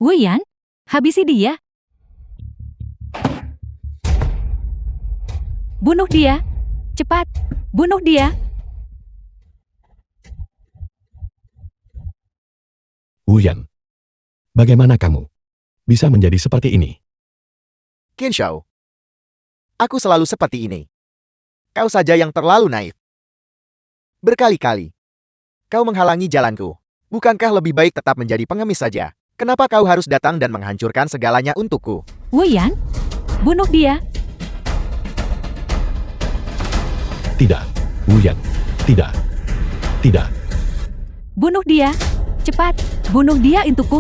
Wu Yan, habisi dia. Bunuh dia. Cepat, bunuh dia. Wu Yan, bagaimana kamu bisa menjadi seperti ini? Qin Shao, aku selalu seperti ini. Kau saja yang terlalu naif. Berkali-kali, kau menghalangi jalanku. Bukankah lebih baik tetap menjadi pengemis saja? Kenapa kau harus datang dan menghancurkan segalanya untukku? Wu Yan, bunuh dia. Tidak, Wu Yan, tidak, tidak. Bunuh dia. Cepat, bunuh dia untukku.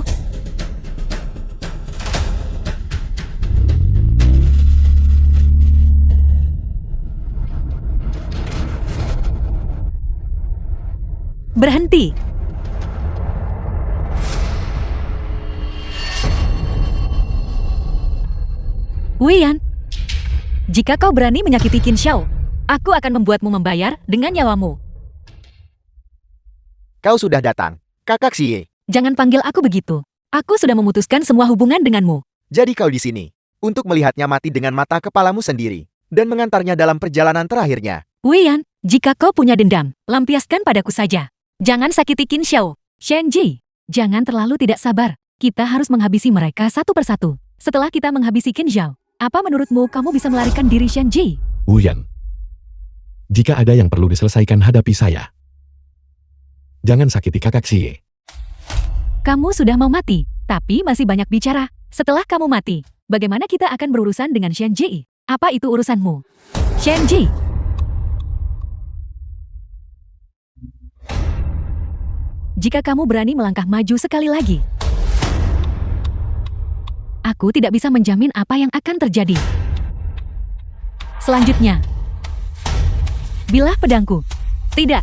Berhenti. Wu Yan, jika kau berani menyakiti Qin Shao, aku akan membuatmu membayar dengan nyawamu. Kau sudah datang, kakak Xie. Jangan panggil aku begitu. Aku sudah memutuskan semua hubungan denganmu. Jadi kau di sini untuk melihatnya mati dengan mata kepalamu sendiri dan mengantarnya dalam perjalanan terakhirnya. Wu Yan, jika kau punya dendam, lampiaskan padaku saja. Jangan sakiti Qin Shao. Shenji, jangan terlalu tidak sabar. Kita harus menghabisi mereka satu persatu. Setelah kita menghabisi Qin Shao, apa menurutmu kamu bisa melarikan diri Shenji? Wu Yan, jika ada yang perlu diselesaikan, hadapi saya. Jangan sakiti kakak Xie. Kamu sudah mau mati, tapi masih banyak bicara. Setelah kamu mati, bagaimana kita akan berurusan dengan Shenji? Apa itu urusanmu? Shenji! Jika kamu berani melangkah maju sekali lagi, aku tidak bisa menjamin apa yang akan terjadi. Selanjutnya, bilah pedangku. Tidak.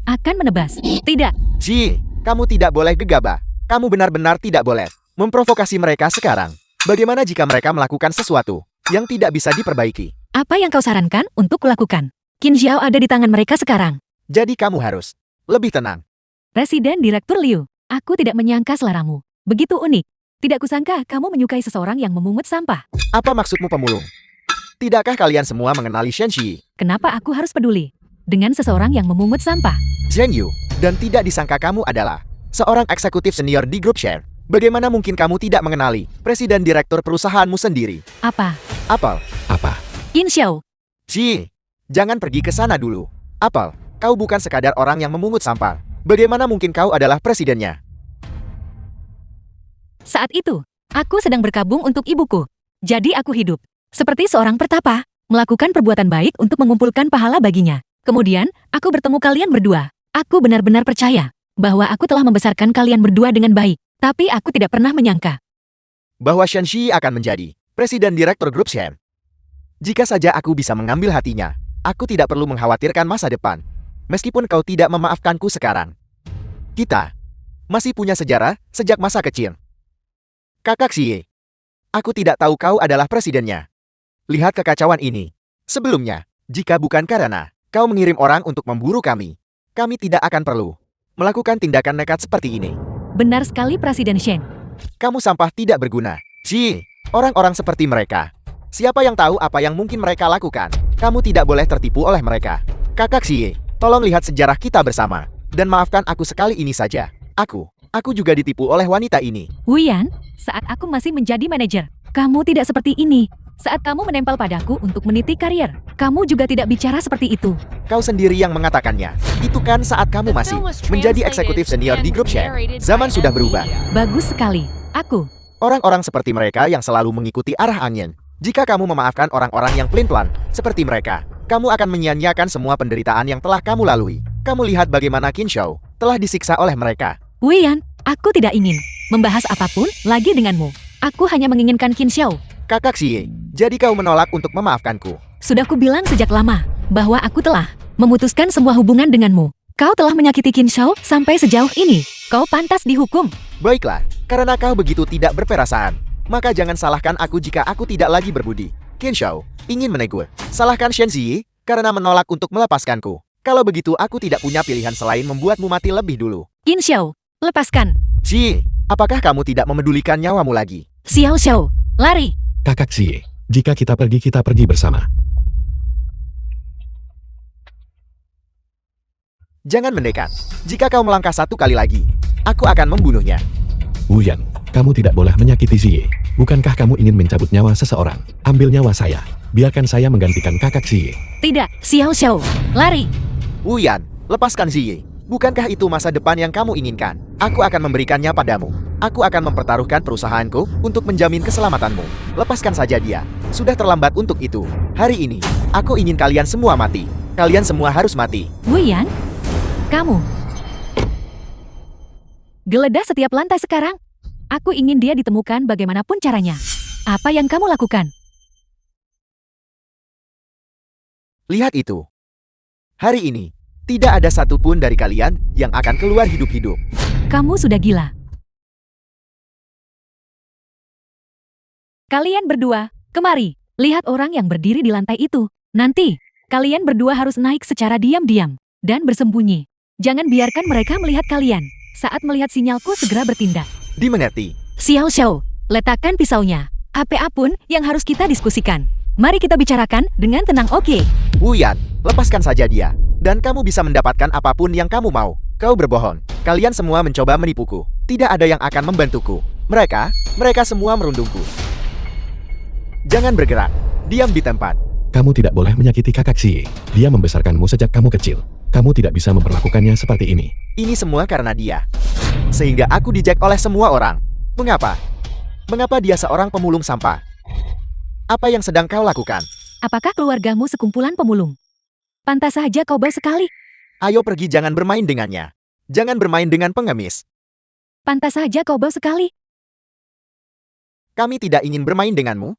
Akan menebas. Tidak. Xie, kamu tidak boleh gegabah. Kamu benar-benar tidak boleh memprovokasi mereka sekarang. Bagaimana jika mereka melakukan sesuatu yang tidak bisa diperbaiki? Apa yang kau sarankan untuk kulakukan? Qin Zhao ada di tangan mereka sekarang. Jadi kamu harus lebih tenang. Presiden Direktur Liu, aku tidak menyangka seleramu. Begitu unik. Tidak kusangka kamu menyukai seseorang yang memungut sampah. Apa maksudmu, pemulung? Tidakkah kalian semua mengenali Shen Shi, Kenapa aku harus peduli dengan seseorang yang memungut sampah? Zheng Yu, dan tidak disangka kamu adalah seorang eksekutif senior di grup Share? Bagaimana mungkin kamu tidak mengenali presiden direktur perusahaanmu sendiri? Apa? Apel, Apa? Qin Xiao, Xie, jangan pergi ke sana dulu. Apel, kau bukan sekadar orang yang memungut sampah. Bagaimana mungkin kau adalah presidennya? saat itu, aku sedang berkabung untuk ibuku. Jadi aku hidup seperti seorang pertapa, melakukan perbuatan baik untuk mengumpulkan pahala baginya. Kemudian, aku bertemu kalian berdua. Aku benar-benar percaya bahwa aku telah membesarkan kalian berdua dengan baik. Tapi aku tidak pernah menyangka Bahwa Shen Shi akan menjadi presiden direktur grup Share. Jika saja aku bisa mengambil hatinya, aku tidak perlu mengkhawatirkan masa depan. Meskipun kau tidak memaafkanku sekarang. Kita masih punya sejarah sejak masa kecil. Kakak Xie, aku tidak tahu kau adalah presidennya. Lihat kekacauan ini. Sebelumnya, jika bukan karena kau mengirim orang untuk memburu kami tidak akan perlu melakukan tindakan nekat seperti ini. benar sekali Presiden Shen. Kamu sampah tidak berguna. Xie, orang-orang seperti mereka. Siapa yang tahu apa yang mungkin mereka lakukan? Kamu tidak boleh tertipu oleh mereka. Kakak Xie, tolong lihat sejarah kita bersama. Dan maafkan aku sekali ini saja. Aku juga ditipu oleh wanita ini. Wu Yan, saat aku masih menjadi manajer, kamu tidak seperti ini. Saat kamu menempel padaku untuk meniti karir, kamu juga tidak bicara seperti itu. Kau sendiri yang mengatakannya. Itu kan saat kamu The masih film was menjadi translated eksekutif senior di and grup Shen. narrated Zaman by sudah Ed berubah. Media. Bagus sekali. Aku. Orang-orang seperti mereka yang selalu mengikuti arah angin. Jika kamu memaafkan orang-orang yang pelin-pelan, seperti mereka, kamu akan menyia-nyiakan semua penderitaan yang telah kamu lalui. Kamu lihat bagaimana Qin Shou telah disiksa oleh mereka. Wian, aku tidak ingin membahas apapun lagi denganmu. Aku hanya menginginkan Qin Xiao. Kakak Xie, jadi kau menolak untuk memaafkanku. Sudah kubilang sejak lama bahwa aku telah memutuskan semua hubungan denganmu. Kau telah menyakiti Qin Xiao sampai sejauh ini. Kau pantas dihukum. Baiklah, karena kau begitu tidak berperasaan, maka jangan salahkan aku jika aku tidak lagi berbudi. Qin Shou ingin menegur. Salahkan Shen Ziyi karena menolak untuk melepaskanku. Kalau begitu aku tidak punya pilihan selain membuatmu mati lebih dulu. Qin Xiao, lepaskan. Ziyi, apakah kamu tidak memedulikan nyawamu lagi? Xiao Xiao, lari. Kakak Xie, jika kita pergi bersama. Jangan mendekat. Jika kau melangkah satu kali lagi, aku akan membunuhnya. Wuyan, kamu tidak boleh menyakiti Xie. Bukankah kamu ingin mencabut nyawa seseorang? Ambil nyawa saya. Biarkan saya menggantikan kakak Xie. Tidak, Xiao Xiao, lari. Wuyan, lepaskan Ziyi. Bukankah itu masa depan yang kamu inginkan? Aku akan memberikannya padamu. Aku akan mempertaruhkan perusahaanku untuk menjamin keselamatanmu. Lepaskan saja dia. Sudah terlambat untuk itu. Hari ini, aku ingin kalian semua mati. Kalian semua harus mati. Wian, kamu. Geledah setiap lantai sekarang. Aku ingin dia ditemukan bagaimanapun caranya. Apa yang kamu lakukan? Lihat itu. Hari ini, tidak ada satupun dari kalian yang akan keluar hidup-hidup. Kamu sudah gila. Kalian berdua, kemari. Lihat orang yang berdiri di lantai itu. Nanti, kalian berdua harus naik secara diam-diam dan bersembunyi. Jangan biarkan mereka melihat kalian. Saat melihat sinyalku segera bertindak. Dimengerti. Xiao Xiao, letakkan pisaunya. Apa pun yang harus kita diskusikan. Mari kita bicarakan dengan tenang, oke? Wuyan, lepaskan saja dia. Dan kamu bisa mendapatkan apapun yang kamu mau. Kau berbohong. Kalian semua mencoba menipuku. Tidak ada yang akan membantuku. Mereka semua merundungku. Jangan bergerak. Diam di tempat. Kamu tidak boleh menyakiti kakak Xie. Dia membesarkanmu sejak kamu kecil. Kamu tidak bisa memperlakukannya seperti ini. Ini semua karena dia. Sehingga aku dijek oleh semua orang. Mengapa? Mengapa dia seorang pemulung sampah? Apa yang sedang kau lakukan? Apakah keluargamu sekumpulan pemulung? Pantas saja kau bau sekali. Ayo pergi, jangan bermain dengannya. Jangan bermain dengan pengemis. Pantas saja kau bau sekali. Kami tidak ingin bermain denganmu.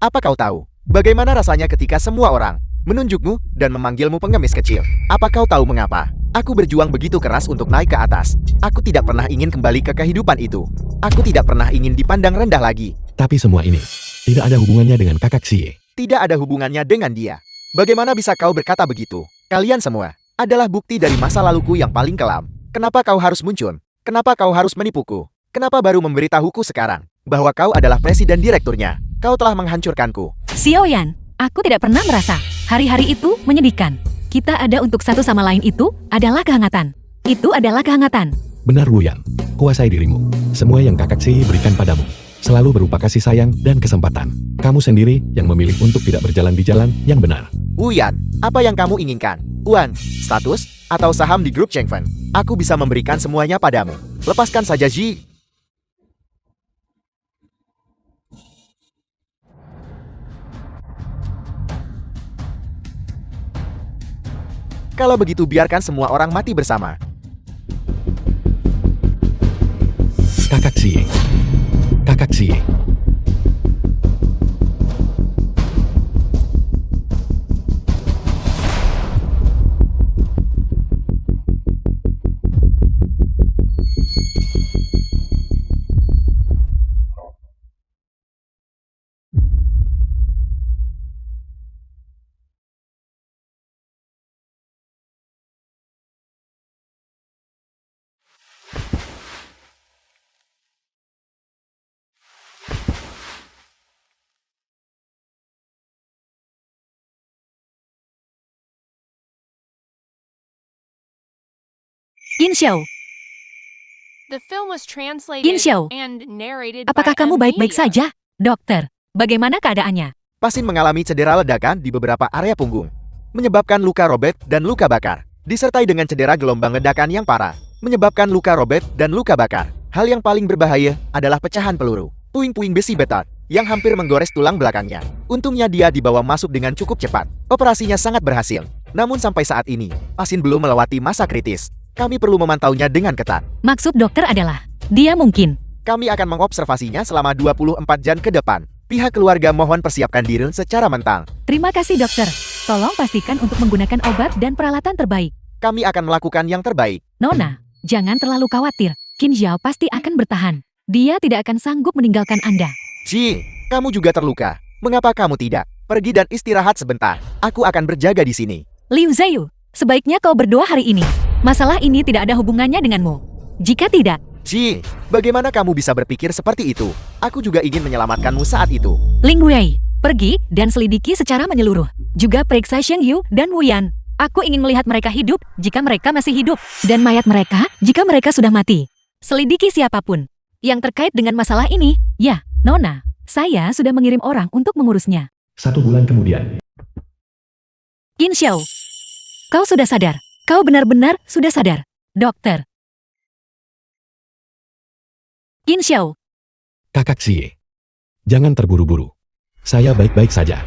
Apa kau tahu bagaimana rasanya ketika semua orang menunjukmu dan memanggilmu pengemis kecil? Apa kau tahu mengapa? Aku berjuang begitu keras untuk naik ke atas. Aku tidak pernah ingin kembali ke kehidupan itu. Aku tidak pernah ingin dipandang rendah lagi. Tapi semua ini tidak ada hubungannya dengan kakak Xie. Tidak ada hubungannya dengan dia. Bagaimana bisa kau berkata begitu? Kalian semua adalah bukti dari masa laluku yang paling kelam. Kenapa kau harus muncul? Kenapa kau harus menipuku? Kenapa baru memberitahuku sekarang bahwa kau adalah presiden direkturnya? Kau telah menghancurkanku. Xiaoyan, aku tidak pernah merasa hari-hari itu menyedihkan. Kita ada untuk satu sama lain, itu adalah kehangatan. Itu adalah kehangatan. Benar Wuyan, kuasai dirimu. Semua yang kakak Xie berikan padamu selalu berupa kasih sayang dan kesempatan. Kamu sendiri yang memilih untuk tidak berjalan di jalan yang benar. Wuyan, apa yang kamu inginkan? Uang, status, atau saham di grup Chengfen? Aku bisa memberikan semuanya padamu. Lepaskan saja Ji. Kalau begitu biarkan semua orang mati bersama. Kakak Xie. Kakak Xie. Qin Xiao, The film was translated Qin Xiao, and narrated apakah by kamu baik-baik Amelia. saja? Dokter, bagaimana keadaannya? Pasien mengalami cedera ledakan di beberapa area punggung, menyebabkan luka robek dan luka bakar, disertai dengan cedera gelombang ledakan yang parah, menyebabkan luka robek dan luka bakar. Hal yang paling berbahaya adalah pecahan peluru, puing-puing besi betot, yang hampir menggores tulang belakangnya. Untungnya dia dibawa masuk dengan cukup cepat. Operasinya sangat berhasil. Namun sampai saat ini, pasien belum melewati masa kritis. Kami perlu memantaunya dengan ketat. Maksud dokter adalah, dia mungkin. Kami akan mengobservasinya selama 24 jam ke depan. Pihak keluarga mohon persiapkan diri secara mental. Terima kasih dokter. Tolong pastikan untuk menggunakan obat dan peralatan terbaik. Kami akan melakukan yang terbaik. Nona, jangan terlalu khawatir. Qin Xiao pasti akan bertahan. Dia tidak akan sanggup meninggalkan Anda. Ji, kamu juga terluka. Mengapa kamu tidak? Pergi dan istirahat sebentar. Aku akan berjaga di sini. Liu Zhayu, sebaiknya kau berdoa hari ini. Masalah ini tidak ada hubungannya denganmu. Jika tidak, Ji, bagaimana kamu bisa berpikir seperti itu? Aku juga ingin menyelamatkanmu saat itu. Ling Wei, pergi dan selidiki secara menyeluruh. Juga periksa Sheng Yu dan Wu Yan. Aku ingin melihat mereka hidup jika mereka masih hidup. Dan mayat mereka jika mereka sudah mati. Selidiki siapapun yang terkait dengan masalah ini. Ya, Nona, saya sudah mengirim orang untuk mengurusnya. 1 bulan kemudian. Qin Xiao, kau sudah sadar. Kau benar-benar sudah sadar. Dokter. Qin Xiao, Kakak Xie. Jangan terburu-buru. Saya baik-baik saja.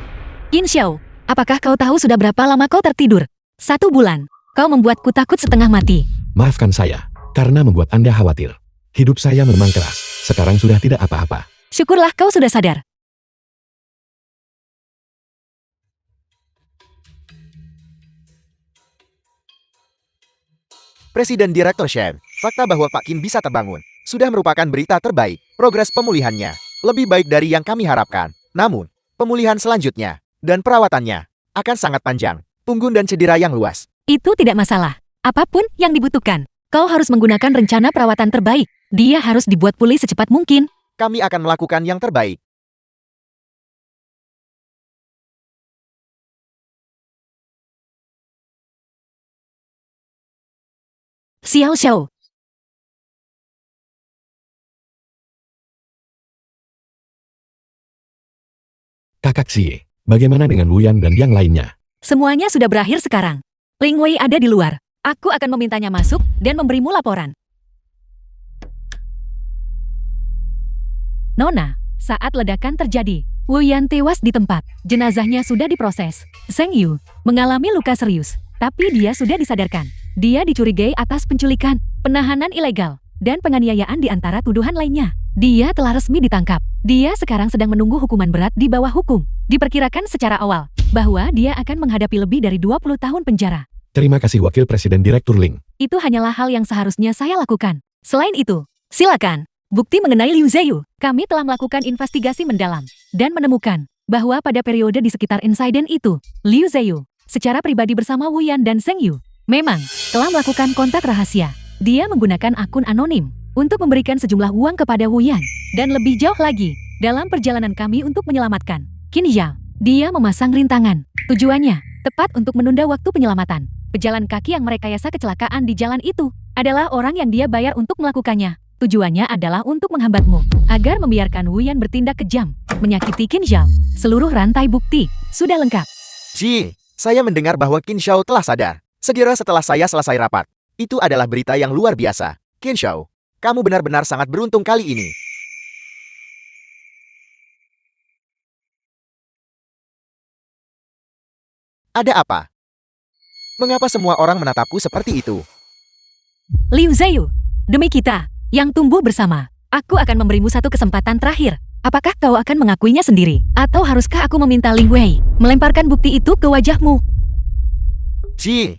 Qin Xiao, apakah kau tahu sudah berapa lama kau tertidur? 1 bulan. Kau membuatku takut setengah mati. Maafkan saya, karena membuat Anda khawatir. Hidup saya memang keras. Sekarang sudah tidak apa-apa. Syukurlah kau sudah sadar. Presiden Direktur Shen, fakta bahwa Pak Qin bisa terbangun sudah merupakan berita terbaik. Progres pemulihannya lebih baik dari yang kami harapkan. Namun, pemulihan selanjutnya dan perawatannya akan sangat panjang, punggung dan cedera yang luas. Itu tidak masalah. Apapun yang dibutuhkan, kau harus menggunakan rencana perawatan terbaik. Dia harus dibuat pulih secepat mungkin. Kami akan melakukan yang terbaik. Xiao Xiao, Kakak Xie, bagaimana dengan Luyan dan yang lainnya? semuanya sudah berakhir sekarang. Ling Wei ada di luar. Aku akan memintanya masuk dan memberimu laporan. Nona, saat ledakan terjadi, Wu Yan tewas di tempat. Jenazahnya sudah diproses. Sheng Yu mengalami luka serius, tapi dia sudah disadarkan. Dia dicurigai atas penculikan, penahanan ilegal, dan penganiayaan di antara tuduhan lainnya. Dia telah resmi ditangkap. Dia sekarang sedang menunggu hukuman berat di bawah hukum. Diperkirakan secara awal bahwa dia akan menghadapi lebih dari 20 tahun penjara. Terima kasih Wakil Presiden Direktur Ling. Itu hanyalah hal yang seharusnya saya lakukan. Selain itu, silakan. Bukti mengenai Liu Zhayu. Kami telah melakukan investigasi mendalam dan menemukan bahwa pada periode di sekitar insiden itu, Liu Zhayu secara pribadi bersama Wu Yan dan Sheng Yu memang telah melakukan kontak rahasia. Dia menggunakan akun anonim untuk memberikan sejumlah uang kepada Wu Yan. Dan lebih jauh lagi, dalam perjalanan kami untuk menyelamatkan Qin Xiao, dia memasang rintangan. Tujuannya tepat untuk menunda waktu penyelamatan. Pejalan kaki yang merekayasa kecelakaan di jalan itu adalah orang yang dia bayar untuk melakukannya. Tujuannya adalah untuk menghambatmu, agar membiarkan Wu Yan bertindak kejam, menyakiti Qin Xiao. Seluruh rantai bukti sudah lengkap. Ji, saya mendengar bahwa Qin Xiao telah sadar. Segera setelah saya selesai rapat. Itu adalah berita yang luar biasa. Qin Xiao, kamu benar-benar sangat beruntung kali ini. Ada apa? Mengapa semua orang menatapku seperti itu? Liu Zhayu, demi kita yang tumbuh bersama, aku akan memberimu satu kesempatan terakhir. Apakah kau akan mengakuinya sendiri? Atau haruskah aku meminta Ling Wei melemparkan bukti itu ke wajahmu? Ji,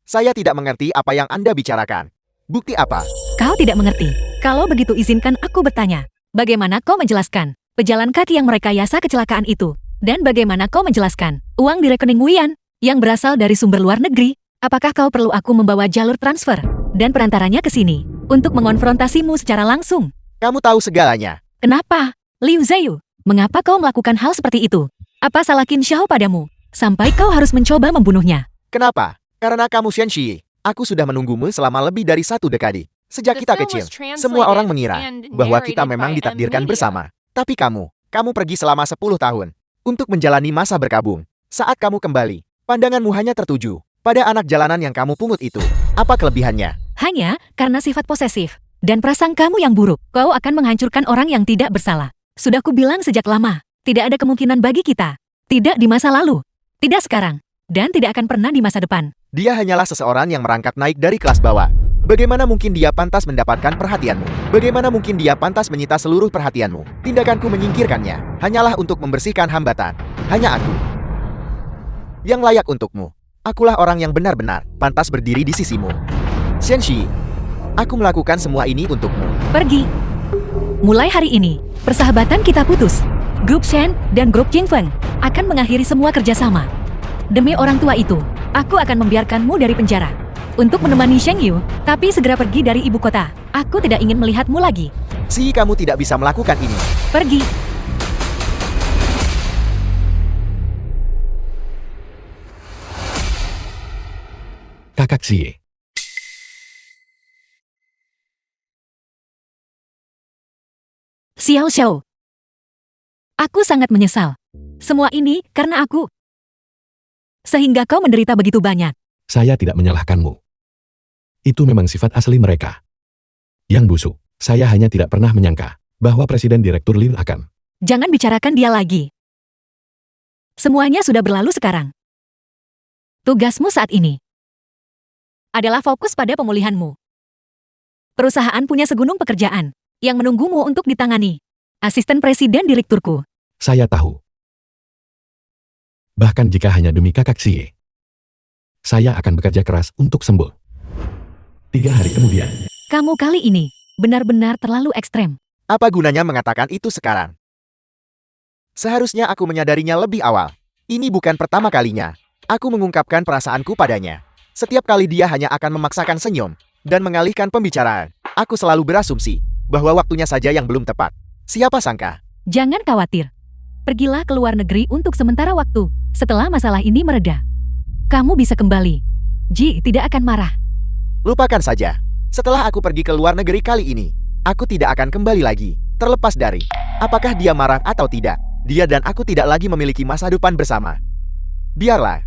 saya tidak mengerti apa yang Anda bicarakan. Bukti apa? Kau tidak mengerti. Kalau begitu izinkan aku bertanya. Bagaimana kau menjelaskan pejalan kaki yang merekayasa kecelakaan itu? Dan bagaimana kau menjelaskan uang di rekening Wu Yan yang berasal dari sumber luar negeri? Apakah kau perlu aku membawa jalur transfer dan perantaranya ke sini untuk mengonfrontasimu secara langsung? Kamu tahu segalanya. Kenapa? Liu Zhayu, mengapa kau melakukan hal seperti itu? Apa salah Qin Xiao padamu sampai kau harus mencoba membunuhnya? Kenapa? Karena kamu Shen Shi. Aku sudah menunggumu selama lebih dari 1 dekade. Sejak The kita film kecil, was translated semua orang mengira and bahwa kita narrated memang by ditakdirkan Media. bersama. Tapi kamu pergi selama 10 tahun untuk menjalani masa berkabung. Saat kamu kembali, pandanganmu hanya tertuju pada anak jalanan yang kamu pungut itu. Apa kelebihannya? Hanya karena sifat posesif dan prasangkamu yang buruk, kau akan menghancurkan orang yang tidak bersalah. Sudah kubilang sejak lama, tidak ada kemungkinan bagi kita. Tidak di masa lalu, tidak sekarang, dan tidak akan pernah di masa depan. Dia hanyalah seseorang yang merangkak naik dari kelas bawah. Bagaimana mungkin dia pantas mendapatkan perhatianmu? Bagaimana mungkin dia pantas menyita seluruh perhatianmu? Tindakanku menyingkirkannya hanyalah untuk membersihkan hambatan. Hanya aku yang layak untukmu. Akulah orang yang benar-benar pantas berdiri di sisimu. Shenxi, aku melakukan semua ini untukmu. Pergi. Mulai hari ini, persahabatan kita putus. Grup Shen dan Grup Jingfeng akan mengakhiri semua kerjasama. Demi orang tua itu, aku akan membiarkanmu dari penjara untuk menemani Sheng Yu, tapi segera pergi dari ibu kota. Aku tidak ingin melihatmu lagi. Si, kamu tidak bisa melakukan ini. Pergi. Kakak Xie. Xiao Xiao. Aku sangat menyesal. Semua ini karena aku. Sehingga kau menderita begitu banyak. Saya tidak menyalahkanmu. Itu memang sifat asli mereka. Yang busuk, saya hanya tidak pernah menyangka bahwa Presiden Direktur Lin akan. Jangan bicarakan dia lagi. Semuanya sudah berlalu sekarang. Tugasmu saat ini adalah fokus pada pemulihanmu. Perusahaan punya segunung pekerjaan yang menunggumu untuk ditangani. Asisten Presiden Direkturku. Saya tahu. Bahkan jika hanya demi kakak Xie. Saya akan bekerja keras untuk sembuh. 3 hari kemudian. Kamu kali ini benar-benar terlalu ekstrem. Apa gunanya mengatakan itu sekarang? Seharusnya aku menyadarinya lebih awal. Ini bukan pertama kalinya aku mengungkapkan perasaanku padanya. Setiap kali dia hanya akan memaksakan senyum dan mengalihkan pembicaraan. Aku selalu berasumsi bahwa waktunya saja yang belum tepat. Siapa sangka? Jangan khawatir. Pergilah ke luar negeri untuk sementara waktu. Setelah masalah ini mereda, kamu bisa kembali. Ji tidak akan marah. Lupakan saja. Setelah aku pergi ke luar negeri kali ini, aku tidak akan kembali lagi. Terlepas dari apakah dia marah atau tidak, dia dan aku tidak lagi memiliki masa depan bersama. Biarlah.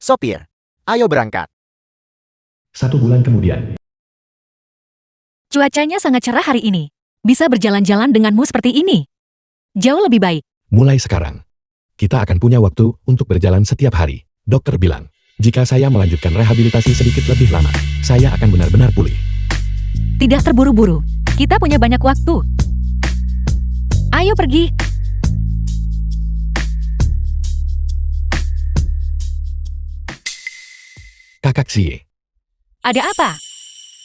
Sopir, ayo berangkat. 1 bulan kemudian. Cuacanya sangat cerah hari ini. Bisa berjalan-jalan denganmu seperti ini. Jauh lebih baik. Mulai sekarang, kita akan punya waktu untuk berjalan setiap hari. Dokter bilang, jika saya melanjutkan rehabilitasi sedikit lebih lama, saya akan benar-benar pulih. Tidak terburu-buru. Kita punya banyak waktu. Ayo pergi. Kakak Xie, Ada apa?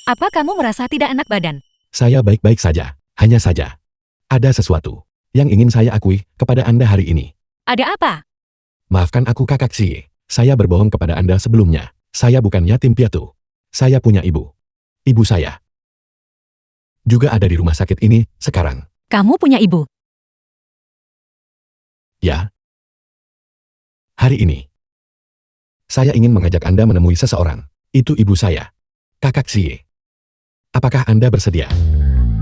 Apa kamu merasa tidak enak badan? saya baik-baik saja. Hanya saja, ada sesuatu yang ingin saya akui kepada Anda hari ini. Ada apa? Maafkan aku kakak Xie. Saya berbohong kepada Anda sebelumnya. Saya bukan yatim piatu. Saya punya ibu. Ibu saya juga ada di rumah sakit ini sekarang. Kamu punya ibu. Ya. Hari ini, saya ingin mengajak Anda menemui seseorang. Itu ibu saya. Kakak Xie. Apakah Anda bersedia?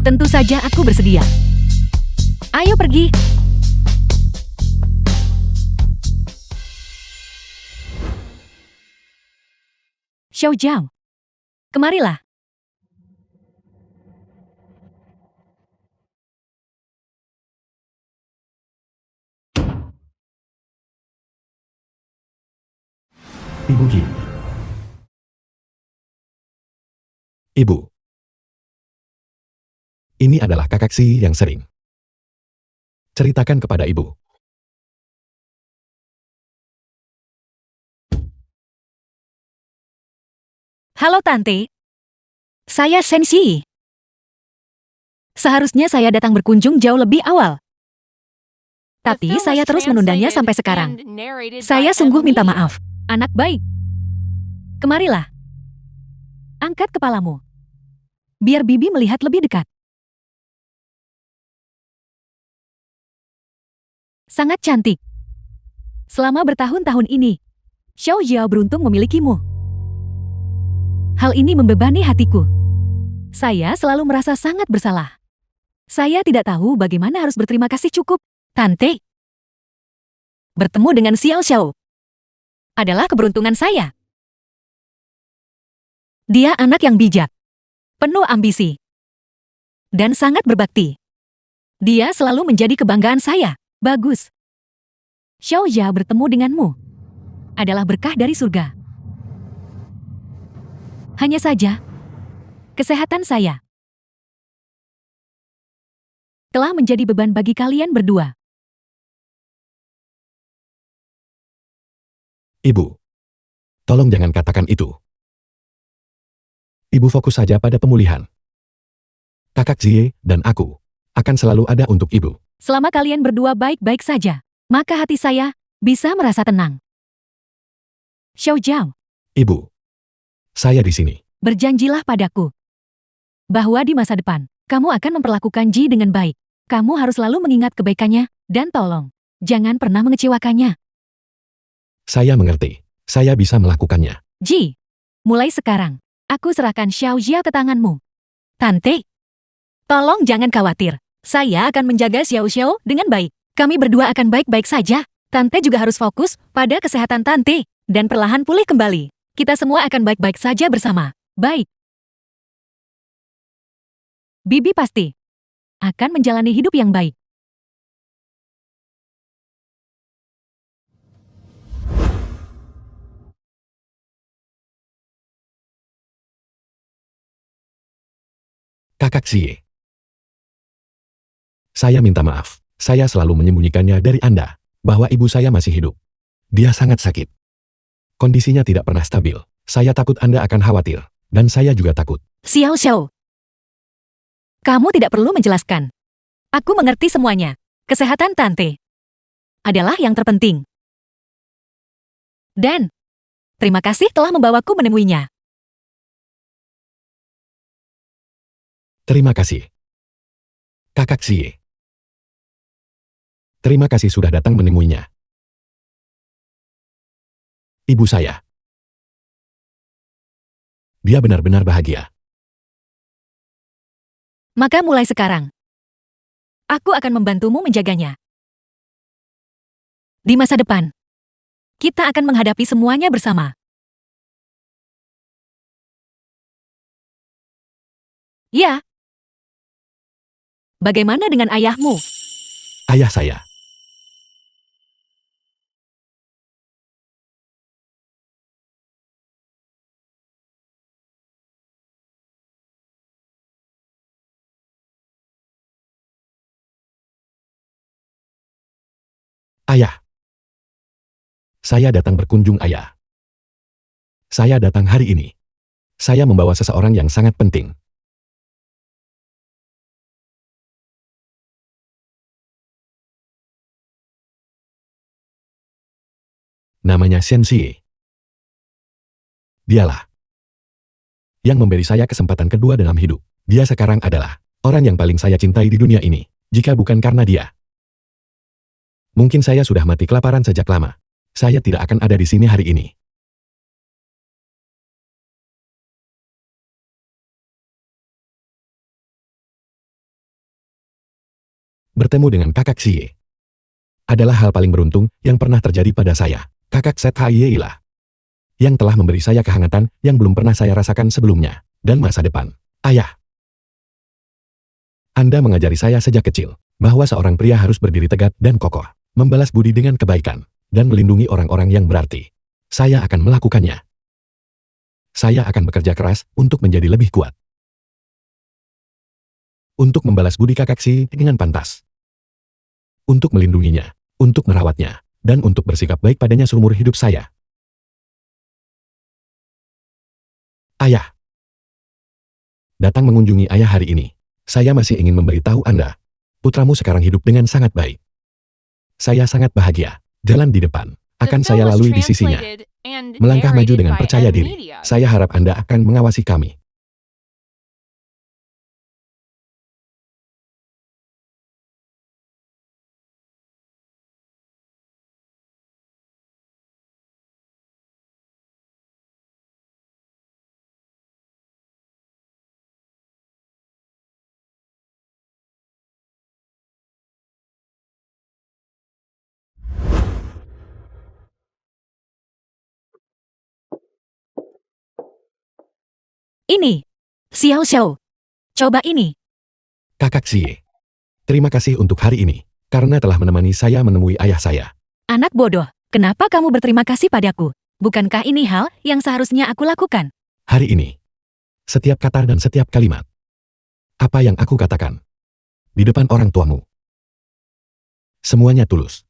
Tentu saja aku bersedia. Ayo pergi. Xiao Jiao. Kemarilah. Ibu Ji. Ibu. Ini adalah kakak Xie yang sering. Ceritakan kepada ibu. Halo Tante. Saya Shen Xi. Seharusnya saya datang berkunjung jauh lebih awal. The Tapi film saya was terus menundanya translated sampai sekarang. and narrated Saya by sungguh minta Emilia. maaf. Anak baik. Kemarilah. Angkat kepalamu. Biar Bibi melihat lebih dekat. Sangat cantik. Selama bertahun-tahun ini, Xiao Jiao beruntung memilikimu. Hal ini membebani hatiku. Saya selalu merasa sangat bersalah. Saya tidak tahu bagaimana harus berterima kasih cukup. Tante, bertemu dengan Xiao Xiao adalah keberuntungan saya. Dia anak yang bijak, penuh ambisi, dan sangat berbakti. Dia selalu menjadi kebanggaan saya. Bagus. Xiao Jia bertemu denganmu adalah berkah dari surga. Hanya saja, kesehatan saya telah menjadi beban bagi kalian berdua. Ibu. Tolong jangan katakan itu. Ibu fokus saja pada pemulihan. Kakak Zie dan aku akan selalu ada untuk ibu. Selama kalian berdua baik-baik saja, maka hati saya bisa merasa tenang. Xiao Jiao, Ibu. Saya di sini. berjanjilah padaku bahwa di masa depan, kamu akan memperlakukan Ji dengan baik. Kamu harus selalu mengingat kebaikannya, dan tolong, jangan pernah mengecewakannya. Saya mengerti. Saya bisa melakukannya. Ji, mulai sekarang, aku serahkan Xiao Jia ke tanganmu. Tante, tolong jangan khawatir. Saya akan menjaga Xiao Xiao dengan baik. Kami berdua akan baik-baik saja. Tante juga harus fokus pada kesehatan Tante, dan perlahan pulih kembali. Kita semua akan baik-baik saja bersama. Baik. Bibi pasti akan menjalani hidup yang baik. Kakak Zie. Saya minta maaf. Saya selalu menyembunyikannya dari Anda, bahwa ibu saya masih hidup. Dia sangat sakit. Kondisinya tidak pernah stabil. Saya takut Anda akan khawatir, dan saya juga takut. Xiao Xiao, kamu tidak perlu menjelaskan. Aku mengerti semuanya. Kesehatan Tante adalah yang terpenting. Dan, terima kasih telah membawaku menemuinya. Terima kasih. Kakak Zie. Terima kasih sudah datang menemuinya. Ibu saya. Dia benar-benar bahagia. Maka mulai sekarang, aku akan membantumu menjaganya. Di masa depan, kita akan menghadapi semuanya bersama. Ya. Bagaimana dengan ayahmu? Ayah saya. Ayah. Saya datang berkunjung, Ayah. Saya datang hari ini. Saya membawa seseorang yang sangat penting. Namanya Shenxi. Dialah yang memberi saya kesempatan kedua dalam hidup. Dia sekarang adalah orang yang paling saya cintai di dunia ini. Jika bukan karena dia, mungkin saya sudah mati kelaparan sejak lama. Saya tidak akan ada di sini hari ini. Bertemu dengan kakak Xie adalah hal paling beruntung yang pernah terjadi pada saya. Kakak Set Haie lah yang telah memberi saya kehangatan yang belum pernah saya rasakan sebelumnya. Dan masa depan. Ayah. Anda mengajari saya sejak kecil bahwa seorang pria harus berdiri tegak dan kokoh, membalas budi dengan kebaikan, dan melindungi orang-orang yang berarti. Saya akan melakukannya. Saya akan bekerja keras untuk menjadi lebih kuat. Untuk membalas budi kakak Xie dengan pantas. Untuk melindunginya, untuk merawatnya, dan untuk bersikap baik padanya seumur hidup saya. Ayah. Datang mengunjungi ayah hari ini. Saya masih ingin memberitahu Anda. Putramu sekarang hidup dengan sangat baik. Saya sangat bahagia. Jalan di depan. The Akan film saya was lalui di sisinya. translated and Melangkah maju narrated dengan by percaya Ed diri. Media. Saya harap Anda akan mengawasi kami. Ini. Xiao Xiao. Coba ini. Kakak Xie. Terima kasih untuk hari ini. Karena telah menemani saya menemui ayah saya. Anak bodoh, kenapa kamu berterima kasih padaku? Bukankah ini hal yang seharusnya aku lakukan? Hari ini. Setiap kata dan setiap kalimat. Apa yang aku katakan. Di depan orang tuamu. Semuanya tulus.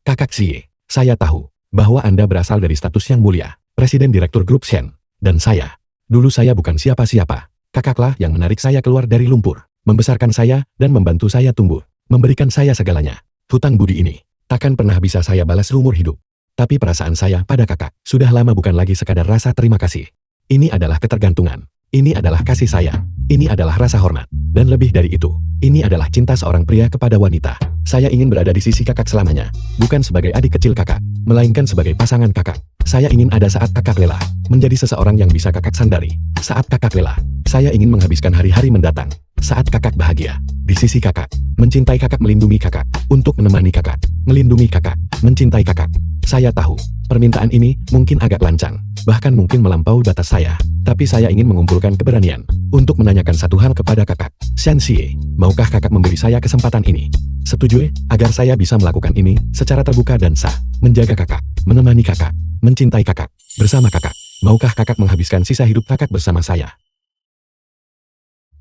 Kakak Xie, saya tahu bahwa Anda berasal dari status yang mulia, Presiden Direktur Grup Shen, dan saya. Dulu saya bukan siapa-siapa. Kakaklah yang menarik saya keluar dari lumpur, membesarkan saya dan membantu saya tumbuh, memberikan saya segalanya. Hutang budi ini takkan pernah bisa saya balas seumur hidup. Tapi perasaan saya pada kakak sudah lama bukan lagi sekadar rasa terima kasih. Ini adalah ketergantungan. Ini adalah kasih sayang. Ini adalah rasa hormat. Dan lebih dari itu, ini adalah cinta seorang pria kepada wanita. Saya ingin berada di sisi kakak selamanya. Bukan sebagai adik kecil kakak, melainkan sebagai pasangan kakak. Saya ingin ada saat kakak lelah, menjadi seseorang yang bisa kakak sandari. Saat kakak lelah, saya ingin menghabiskan hari-hari mendatang. Saat kakak bahagia, di sisi kakak, mencintai kakak, melindungi kakak, untuk menemani kakak, melindungi kakak, mencintai kakak. Saya tahu, permintaan ini mungkin agak lancang, bahkan mungkin melampaui batas saya. Tapi saya ingin mengumpulkan keberanian untuk menanyakan satu hal kepada kakak. Shen Xie, maukah kakak memberi saya kesempatan ini? Setuju agar saya bisa melakukan ini secara terbuka dan sah, menjaga kakak, menemani kakak, mencintai kakak, bersama kakak. Maukah kakak menghabiskan sisa hidup kakak bersama saya?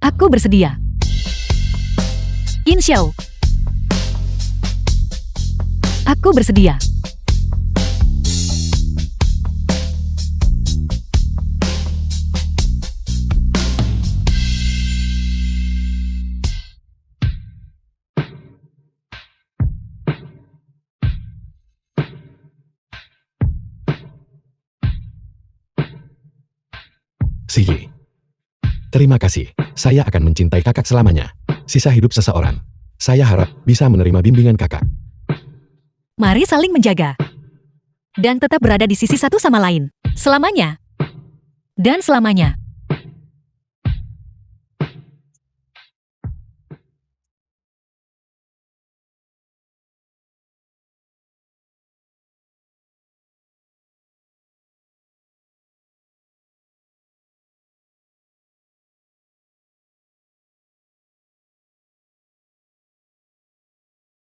Aku bersedia. Qin Xiao. Aku bersedia. Xie. Terima kasih. Saya akan mencintai kakak selamanya. Sisa hidup seseorang. Saya harap bisa menerima bimbingan kakak. Mari saling menjaga. Dan tetap berada di sisi satu sama lain. Selamanya. Dan selamanya.